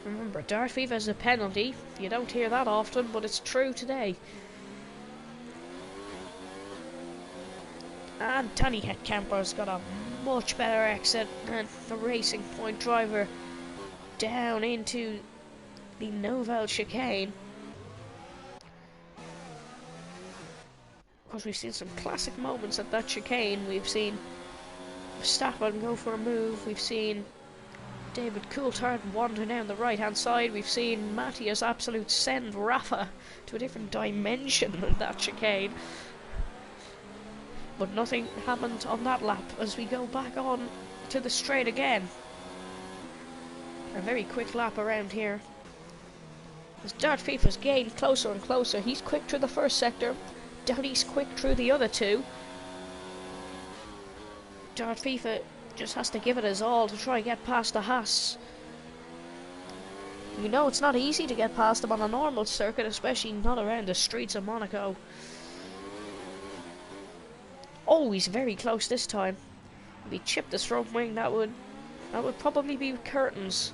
Remember, Dart FIFA is a penalty. You don't hear that often, but it's true today. And Danny Headcamper's got a much better exit than the Racing Point driver down into the Nouvelle chicane. Of course, we've seen some classic moments at that chicane. We've seen Verstappen go for a move. We've seen David Coulthard wander down the right-hand side. We've seen Matthias absolute send Rafa to a different dimension in that chicane. But nothing happened on that lap as we go back on to the straight again. A very quick lap around here. As Dart FIFA's gained closer and closer, he's quick through the first sector. Downey's quick through the other two. Dart FIFA just has to give it his all to try and get past the Haas. You know it's not easy to get past them on a normal circuit, especially not around the streets of Monaco. Oh, he's very close this time. If he chipped his front wing, that would probably be curtains.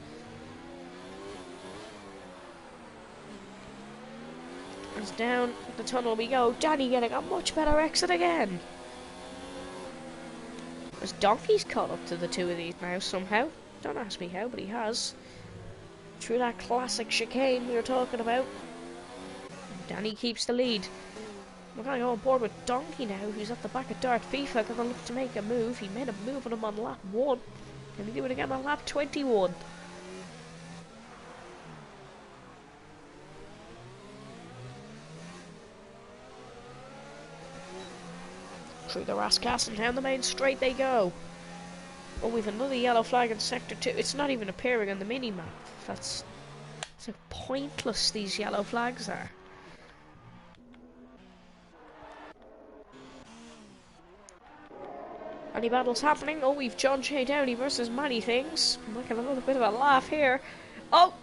As down the tunnel we go. Danny getting a much better exit again. As Donkey's caught up to the two of these now somehow. Don't ask me how, but he has. Through that classic chicane we were talking about. Danny keeps the lead. We're going to go on board with Donkey now, who's at the back of Dart FIFA. Going to look to make a move. He made a move on him on lap 1. Can he do it again on lap 21? Through the Raskas and down the main straight they go. Oh, we've another yellow flag in sector 2. It's not even appearing on the mini-map. That's how pointless these yellow flags are. Any battles happening? Oh, we've John J. Downey versus Many Things. I'm making a little bit of a laugh here. Oh,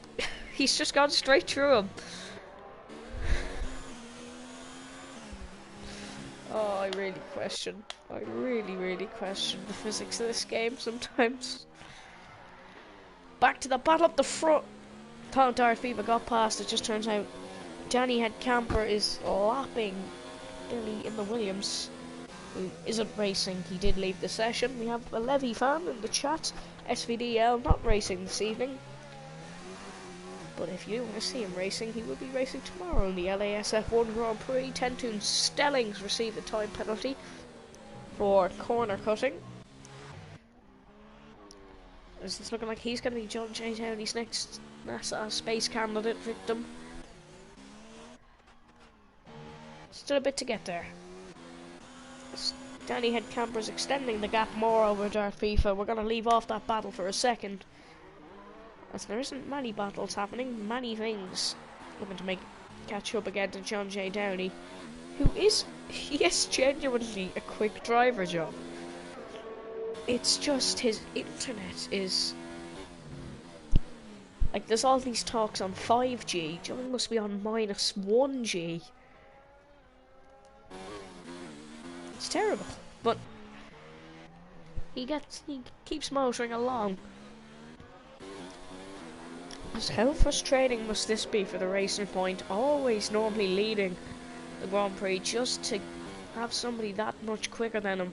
he's just gone straight through him. Oh, I really question the physics of this game sometimes. Back to the battle up the front. Thought Dart FIFA got past. It just turns out Danny Headcamper is lapping Billy in the Williams, who isn't racing. He did leave the session. We have a Levy fan in the chat. SVDL not racing this evening. But if you want to see him racing, he will be racing tomorrow in the LASF1 Grand Prix. Tentoon Stellings received a time penalty for corner cutting. It's looking like he's going to be John J. Downey's next NASA space candidate victim. Still a bit to get there. Danny Headcamper's extending the gap more over Dart FIFA. We're going to leave off that battle for a second, as there isn't many battles happening, many things looking to make catch up again to John J. Downey, who is genuinely a quick driver, John. It's just his internet is like, there's all these talks on 5G. John must be on minus 1G. It's terrible, but he keeps motoring along. So how frustrating must this be for the Racing Point, always normally leading the Grand Prix, just to have somebody that much quicker than him.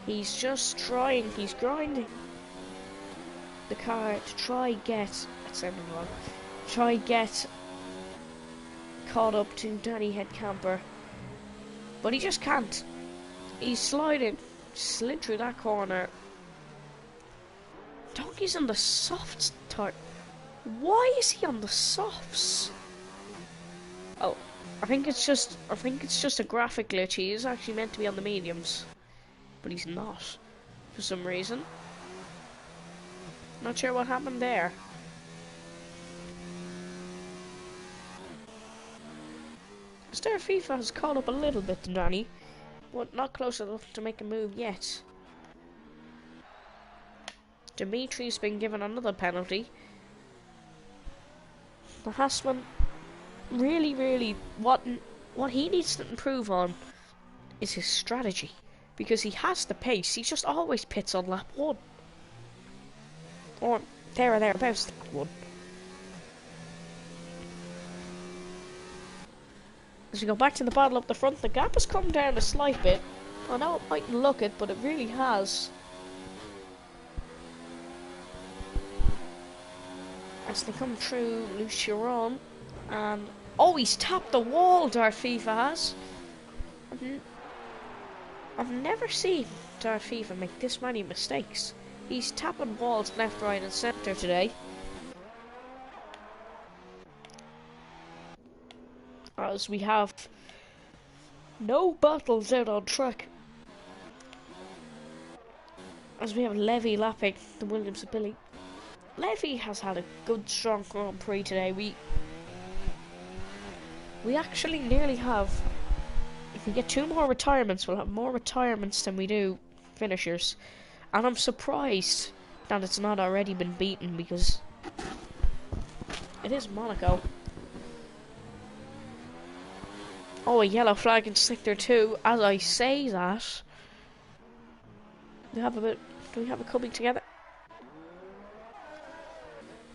He's just trying, he's grinding the car to try get caught up to Danny Headcamper, but he just can't. He's slid through that corner. Donkey's on the softs tire. Why is he on the softs? Oh, I think it's just a graphic glitch. He is actually meant to be on the mediums, but he's not for some reason. Not sure what happened there. Star FIFA has caught up a little bit to Danny, but not close enough to make a move yet. Dimitri's been given another penalty. The Hassman really what he needs to improve on is his strategy, because he has the pace. He just always pits on lap 1. Or there or thereabouts lap 1. As we go back to the battle up the front, the gap has come down a slight bit. I know it mightn't look it, but it really has. As they come through Lucheron, and oh, he's tapped the wall, Darth FIFA has. I've never seen Darth FIFA make this many mistakes. He's tapping walls left, right and centre today. As we have no battles out on track. As we have Levy lapping the Williams of Billy. Levy has had a good, strong Grand Prix today. We actually nearly have, if we get 2 more retirements, we'll have more retirements than we do finishers. And I'm surprised that it's not already been beaten, because it is Monaco. Oh, a yellow flag and slick there too. As I say that, do we have a coming together?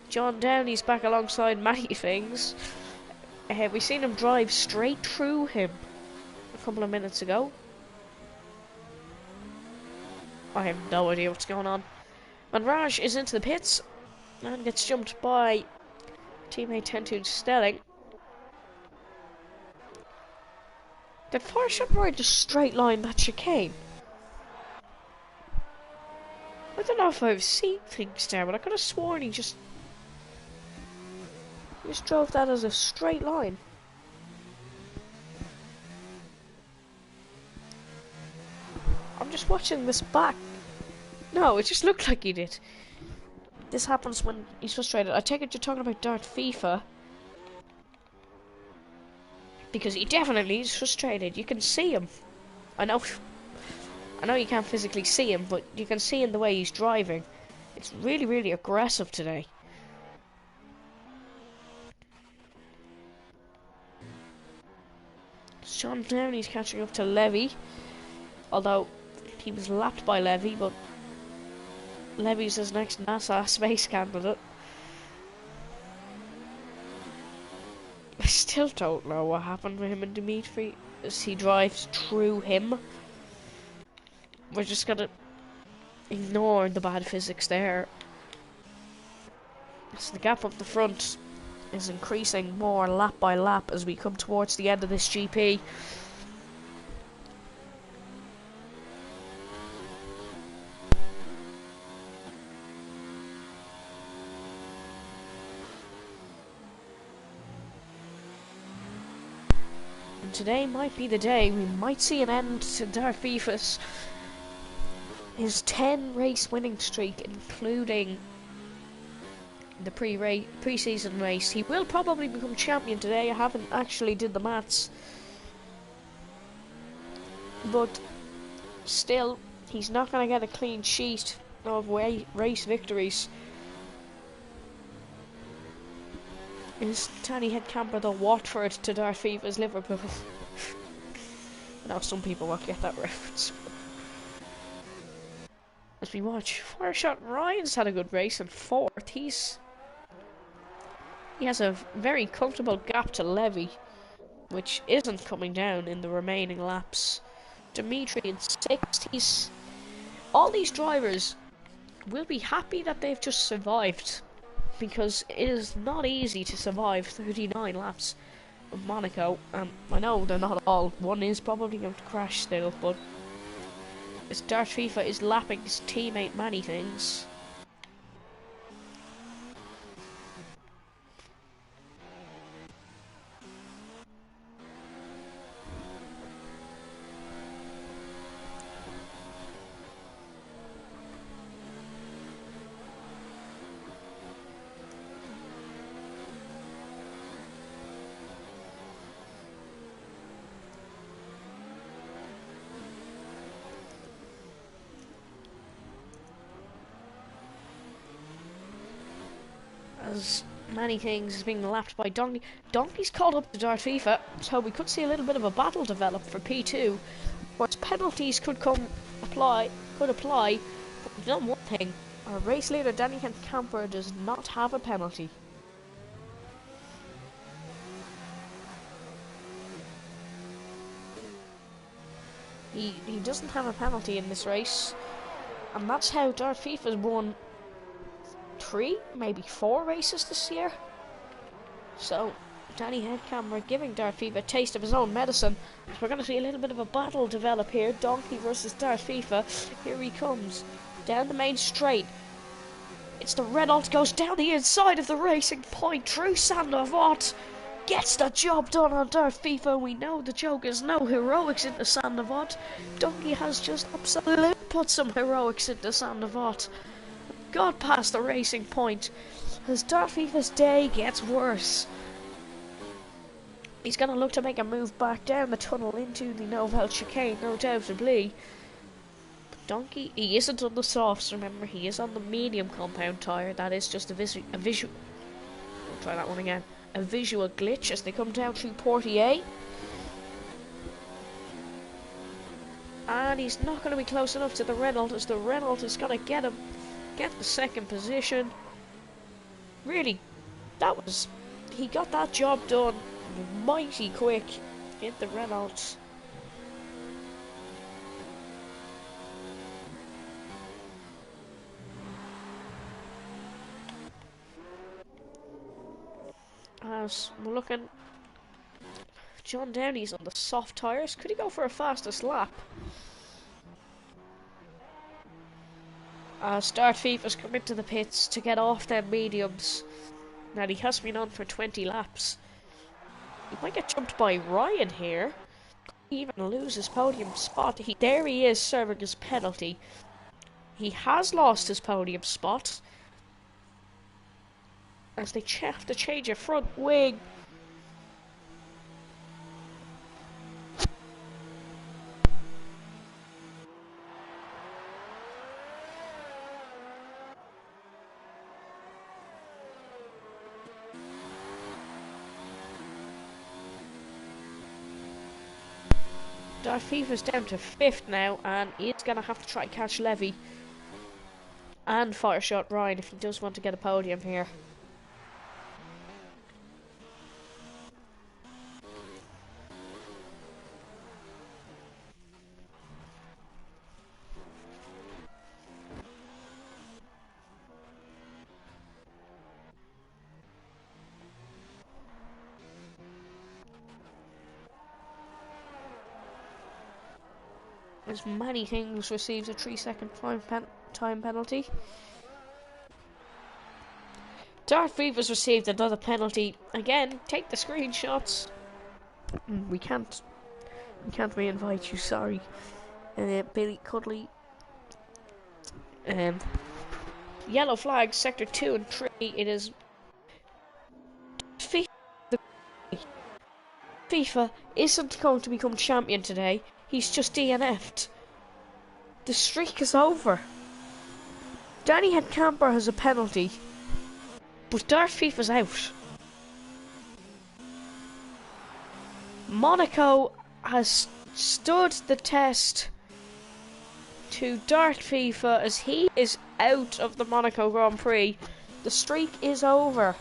John Downey's back alongside Matty Things. We've seen him drive straight through him a couple of minutes ago. I have no idea what's going on. Manraj is into the pits and gets jumped by teammate Tentoon Stelling. Did Farshad ride the straight line that chicane? I don't know if I've seen things there, but I could have sworn he just drove that as a straight line. I'm just watching this back. No, it just looked like he did. This happens when he's frustrated. I take it you're talking about Darth FIFA. Because he definitely is frustrated. You can see him. I know you can't physically see him, but you can see in the way he's driving. It's really aggressive today. Sean Downey's catching up to Levy. Although he was lapped by Levy, but Levy's his next NASA space candidate. I still don't know what happened with him and Dimitri as he drives through him. We're just gonna ignore the bad physics there. So the gap up the front is increasing more lap by lap as we come towards the end of this GP. And today might be the day we might see an end to Darth FIFA's his 10 race winning streak, including the pre-season race. He will probably become champion today. I haven't actually did the maths, but still, he's not going to get a clean sheet of race victories. Is Danny Headcamper the Watford to Darth Fifa's Liverpool? Now some people won't get that reference. As we watch, Fireshot Ryan's had a good race in 4th. He has a very comfortable gap to Levy, which isn't coming down in the remaining laps. Dimitri in 6th. All these drivers will be happy that they've just survived, because it is not easy to survive 39 laps of Monaco. I know they're not all. One is probably going to crash still, but as Darth FIFA is lapping his teammate many things. As many things is being lapped by Donkey. Donkey's called up to Darth FIFA, so we could see a little bit of a battle develop for P2. But penalties could apply. But we've done one thing. Our race leader Danny Camper does not have a penalty. He doesn't have a penalty in this race, and that's how Darth FIFA's won 3, maybe 4 races this year. So Danny Headcamera giving Darth FIFA a taste of his own medicine. We're going to see a little bit of a battle develop here. Donkey versus Darth FIFA. Here he comes down the main straight. It's the Renault, goes down the inside of the racing point. True Sandoval gets the job done on Darth FIFA. We know the joke is no heroics into Sandoval. Donkey has just absolutely put some heroics into Sandoval. Got past the racing point as Darth FIFA's day gets worse. He's going to look to make a move back down the tunnel into the Novel chicane, no doubtably. Donkey, he isn't on the softs, remember, he is on the medium compound tyre. That is just a visual. We'll try that one again. A visual glitch as they come down through Portier. And he's not going to be close enough to the Renault, as the Renault is going to get him. Get the second position. Really, he got that job done mighty quick in the Renault. As we're looking, John Downey's on the soft tyres. Could he go for a fastest lap? Darth FIFA's come into the pits to get off them mediums. Now he has been on for 20 laps. He might get jumped by Ryan here. He even lose his podium spot. There he is serving his penalty. He has lost his podium spot, as they have to change a front wing. Darth FIFA's down to 5th now, and he's going to have to try and catch Levy and Fireshot Ryan if he does want to get a podium here. As many things receives a 3-second time penalty. Darth FIFA's received another penalty. Again, take the screenshots. We can't re-invite you, sorry. Billy Cuddly. yellow flags, sector 2 and 3. It is FIFA isn't going to become champion today. He's just DNF'd. The streak is over. Danny Headcamper has a penalty, but Dart FIFA's out. Monaco has stood the test to Dart FIFA as he is out of the Monaco Grand Prix. The streak is over.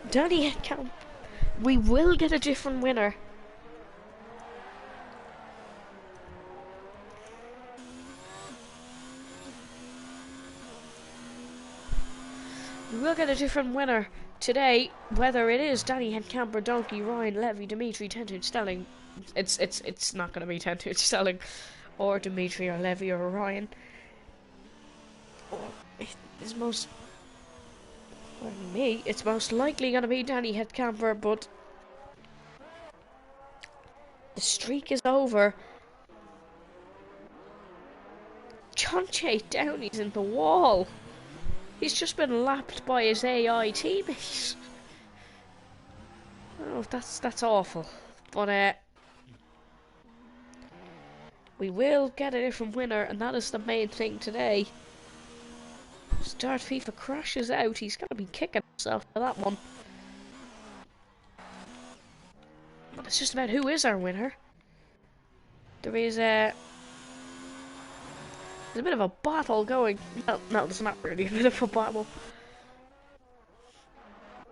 Danny Headcamp, we will get a different winner. We will get a different winner today, whether it is Danny Headcamper, Donkey, Ryan, Levy, Dimitri, Tentude, Stelling. It's not going to be Tentude, Stelling, or Dimitri, or Levy, or Ryan. It's most... Pardon me, it's most likely going to be Danny Headcamper, but the streak is over. John J. Downey's in the wall. He's just been lapped by his AI teammate. Oh, that's awful. But we will get a different winner, and that is the main thing today. Dart FIFA crashes out. He's going to be kicking himself for that one. But it's just about who is our winner. There's a bit of a battle going. No, there's not really a bit of a battle.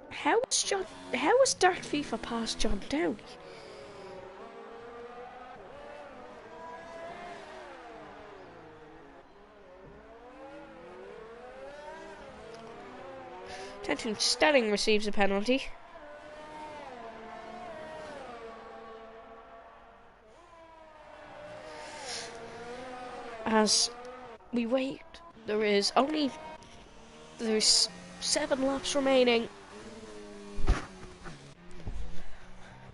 How is Dart FIFA past John Downey? Tentude Stelling receives a penalty. As we wait, there's 7 laps remaining.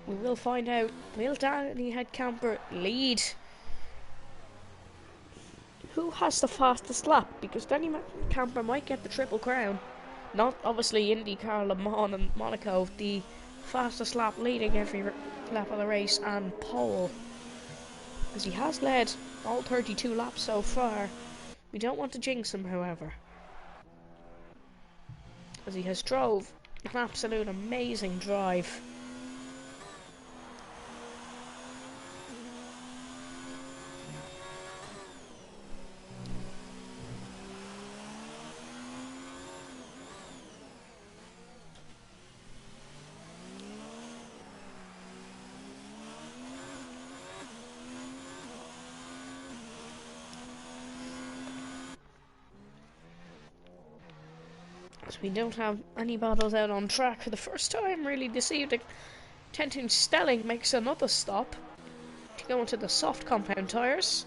We will find out. Will Danny Headcamper lead? Who has the fastest lap? Because Danny Headcamper might get the Triple Crown. Not obviously IndyCar, Le Mans and Monaco, the fastest lap leading every lap of the race, and pole. Because he has led all 32 laps so far. We don't want to jinx him, however. As he has drove an absolute amazing drive. So we don't have any battles out on track for the first time really this evening. Tentude Stelling makes another stop to go into the soft compound tyres.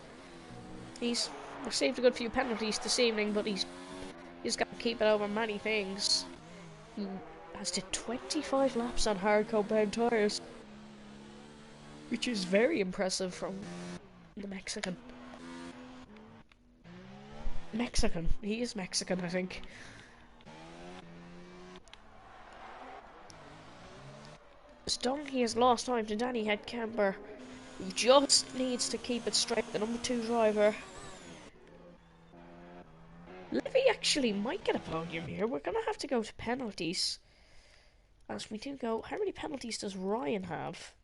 He's received a good few penalties this evening, but he's got to keep it over many things. He has did 25 laps on hard compound tyres, which is very impressive from the Mexican. He is Mexican, I think. Donkey has lost time to Danny Headcamper. He just needs to keep it straight. The number 2 driver. Levy actually might get a podium here. We're going to have to go to penalties. As we do go, how many penalties does Ryan have?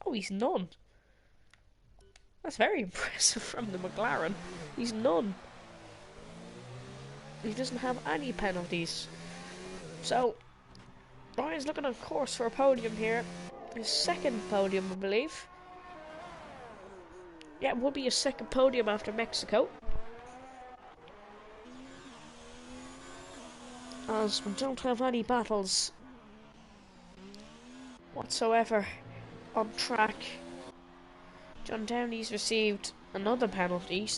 Oh, he's none. That's very impressive from the McLaren. He's none. He doesn't have any penalties. So Ryan's looking on course for a podium here. His second podium, I believe. Yeah, it will be his second podium after Mexico. As we don't have any battles whatsoever on track. John Downey's received another penalty.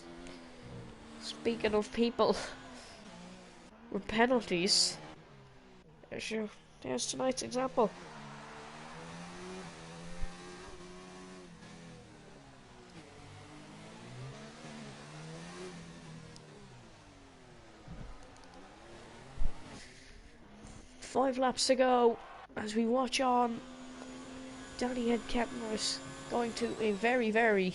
Speaking of people with penalties, there's tonight's example. 5 laps to go as we watch on. Danny and Kepner's going to a very, very...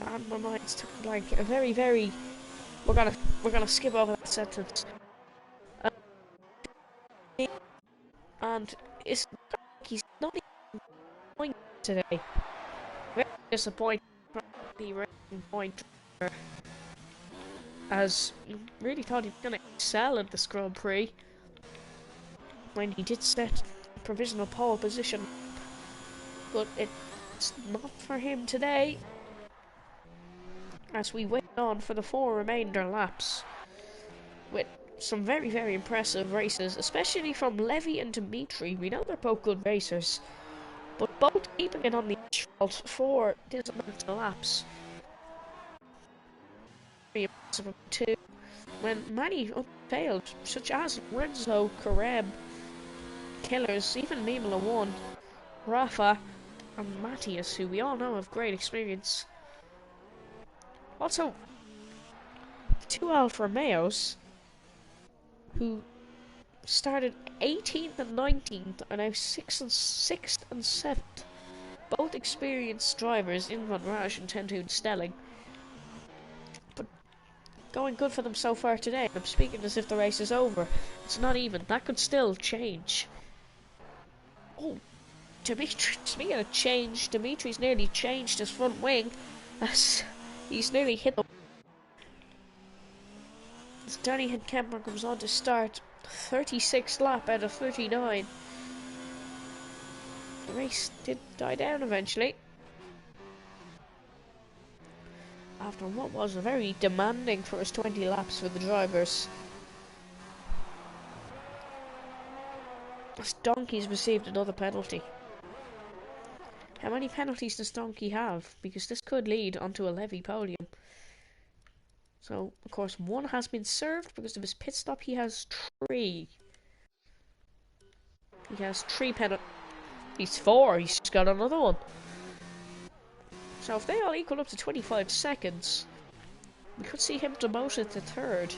And my mind's took like a very, very... We're gonna skip over that sentence. And it's he's not even going today. Very disappointing. The Racing Point, as really thought he was gonna excel at this Grand Prix when he did set a provisional pole position, but it's not for him today. As we wait on for the 4 remainder laps with some very, very impressive races, especially from Levy and Dimitri. We know they're both good racers, but both keeping it on the asphalt for this amount of laps. Very impressive too, when many failed, such as Renzo, Kareb, Killers, even Mimla 1, Rafa, and Matthias, who we all know have great experience. Also, 2 Alfa Romeos, who started 18th and 19th, are now 6th and 7th. Both experienced drivers in Van Rage and Tentoon Stelling. But going good for them so far today. I'm speaking as if the race is over. It's not even. That could still change. Oh, Dimitri, speaking of change, Dimitri's nearly changed his front wing as he's nearly hit the... As Danny Hincamper comes on to start, 36th lap out of 39. The race did die down eventually, after what was a very demanding first 20 laps for the drivers. As Donkey's received another penalty. How many penalties does Donkey have? Because this could lead onto a Levy podium. So, of course, 1 has been served because of his pit stop. He has 3. He has 3 penalties. He's 4. He's just got another one. So if they all equal up to 25 seconds, we could see him demoted to 3rd.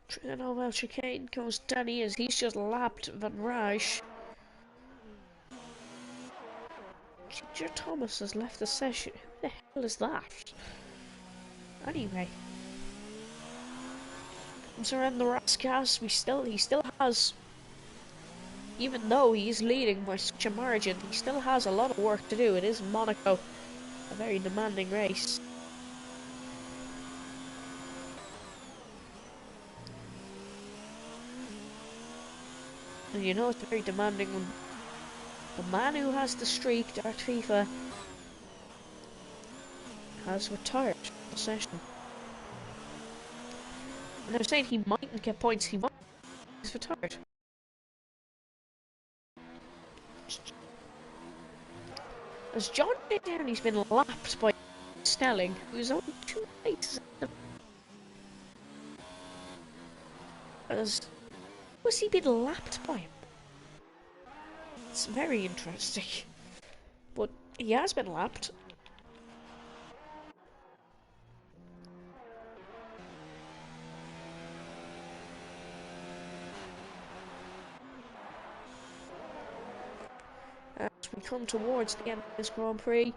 Through the Novel chicane goes Danny as he's just lapped Van Rage. Ginger Thomas has left the session. Who the hell is that? Anyway. Comes around the Raskas, he still has, even though he's leading by such a margin, he still has a lot of work to do. It is Monaco, a very demanding race. And you know it's very demanding when the man who has the streak, Dark FIFA, has retired from the session. And they're saying he mightn't get points, he's retired. As John Downey's been lapped by Stelling, who's only 2 places. As was he been lapped by him? It's very interesting. But he has been lapped. As we come towards the end of this Grand Prix,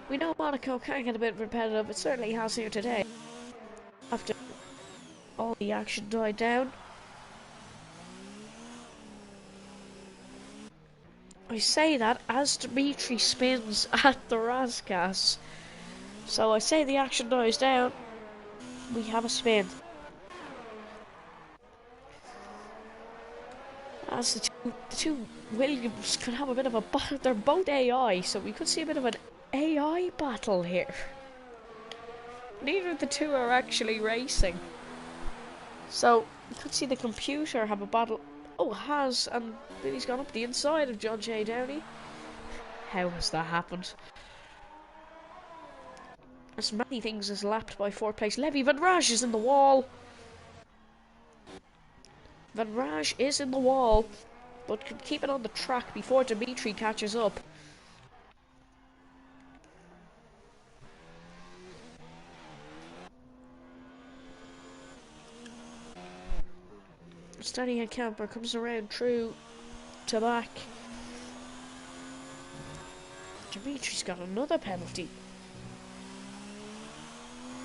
we know Monaco can get a bit repetitive. It certainly has here today. After all the action died down. I say that as Dimitri spins at the Raskas. So I say the action dies down. We have a spin. As the two Williams could have a bit of a battle. They're both AI, so we could see a bit of an AI battle here. Neither of the two are actually racing. So we could see the computer have a battle. Oh, has, and then he's gone up the inside of John J. Downey. How has that happened? As many things as lapped by 4th place. Levy Van Rage is in the wall. Van Rage is in the wall, but can keep it on the track before Dimitri catches up. Danny Camper comes around through to back. Dimitri's got another penalty.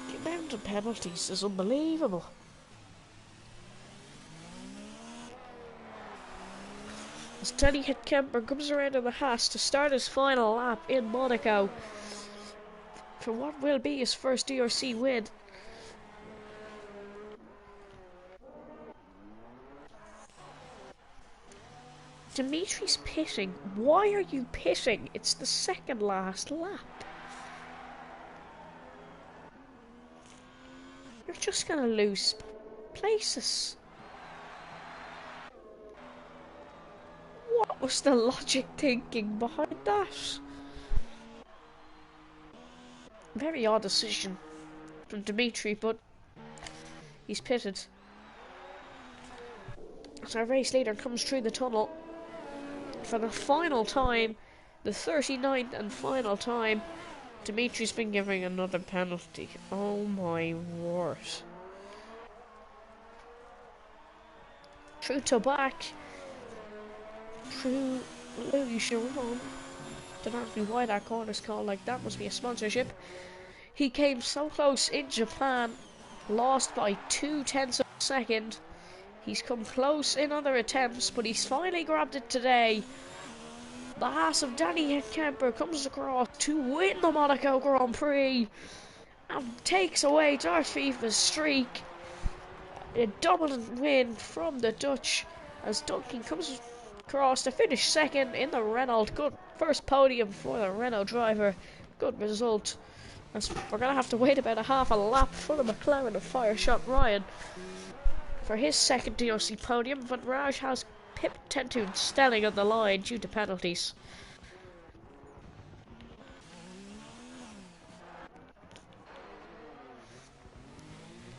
The amount of penalties is unbelievable. As Danny Camper comes around on the Haas to start his final lap in Monaco for what will be his first DRC win. Dimitri's pitting. Why are you pitting? It's the second last lap. You're just gonna lose places. What was the logic thinking behind that? Very odd decision from Dimitri, but he's pitted. As our race leader comes through the tunnel for the final time, the 39th and final time, Dimitri's been giving another penalty. Oh my word. Through to back. Through Louis Chiron. Don't ask me why that corner's called like that. Must be a sponsorship. He came so close in Japan. Lost by 0.2 of a second. He's come close in other attempts, but he's finally grabbed it today. The Haas of Danny Camper comes across to win the Monaco Grand Prix and takes away Darfifa's streak. A dominant win from the Dutch as Duncan comes across to finish second in the Renault. Good first podium for the Renault driver. Good result. As we're going to have to wait about a half a lap for the McLaren of Fireshot Ryan for his second DRC podium, but Raj has pipped Tentun Stelling on the line due to penalties.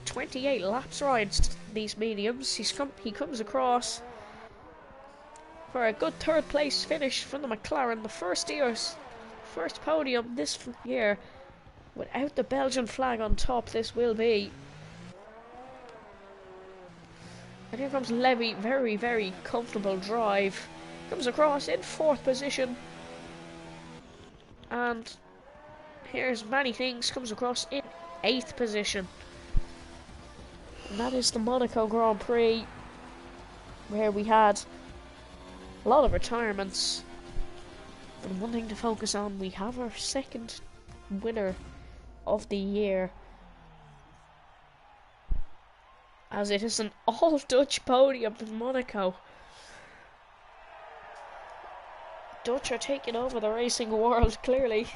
"28 laps rides these mediums." He comes across for a good third place finish from the McLaren, the first podium this year without the Belgian flag on top. This will be. And here comes Levy, very, very comfortable drive. Comes across in 4th position. And here's Many Things, comes across in 8th position. And that is the Monaco Grand Prix, where we had a lot of retirements. But one thing to focus on, we have our second winner of the year, as it is an all-Dutch podium in Monaco. Dutch are taking over the racing world, clearly.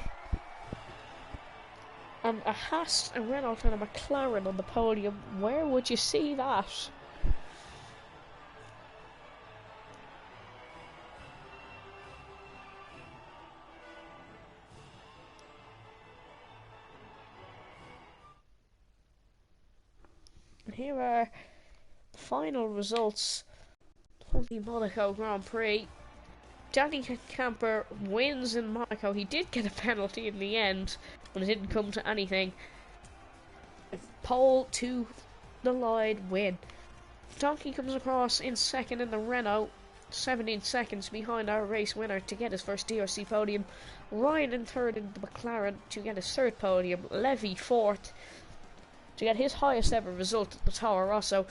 And a Haas, a Renault and a McLaren on the podium. Where would you see that? And here are the final results of the Monaco Grand Prix. Danny Camper wins in Monaco. He did get a penalty in the end, but it didn't come to anything. Pole to the line win. Donkey comes across in second in the Renault, 17 seconds behind our race winner to get his first DRC podium. Ryan in third in the McLaren to get his third podium. Levy fourth to get his highest ever result at the Toro Rosso.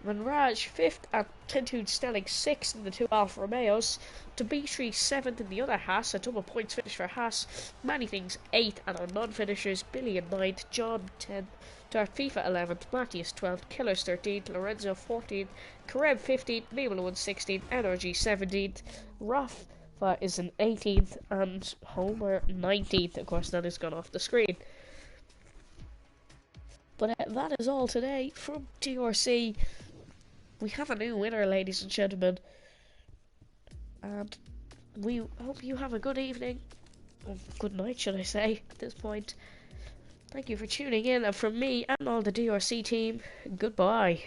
Raj fifth and Tentun Stelling sixth in the two Alfa Romeos. Dimitri seventh in the other Haas, a double points finish for Haas. Many Things eighth, and our non-finishers, Billy in ninth, John 10th, Darfifa 11th, Matthias 12th, Killers 13th, Lorenzo 14th, Karev 15th, Mimolo 16th, NRG 17th, Rafa is in 18th, and Homer 19th. Of course, that has gone off the screen. But that is all today from DRC. We have a new winner, ladies and gentlemen. And we hope you have a good evening. Or good night, should I say, at this point. Thank you for tuning in. And from me and all the DRC team, goodbye.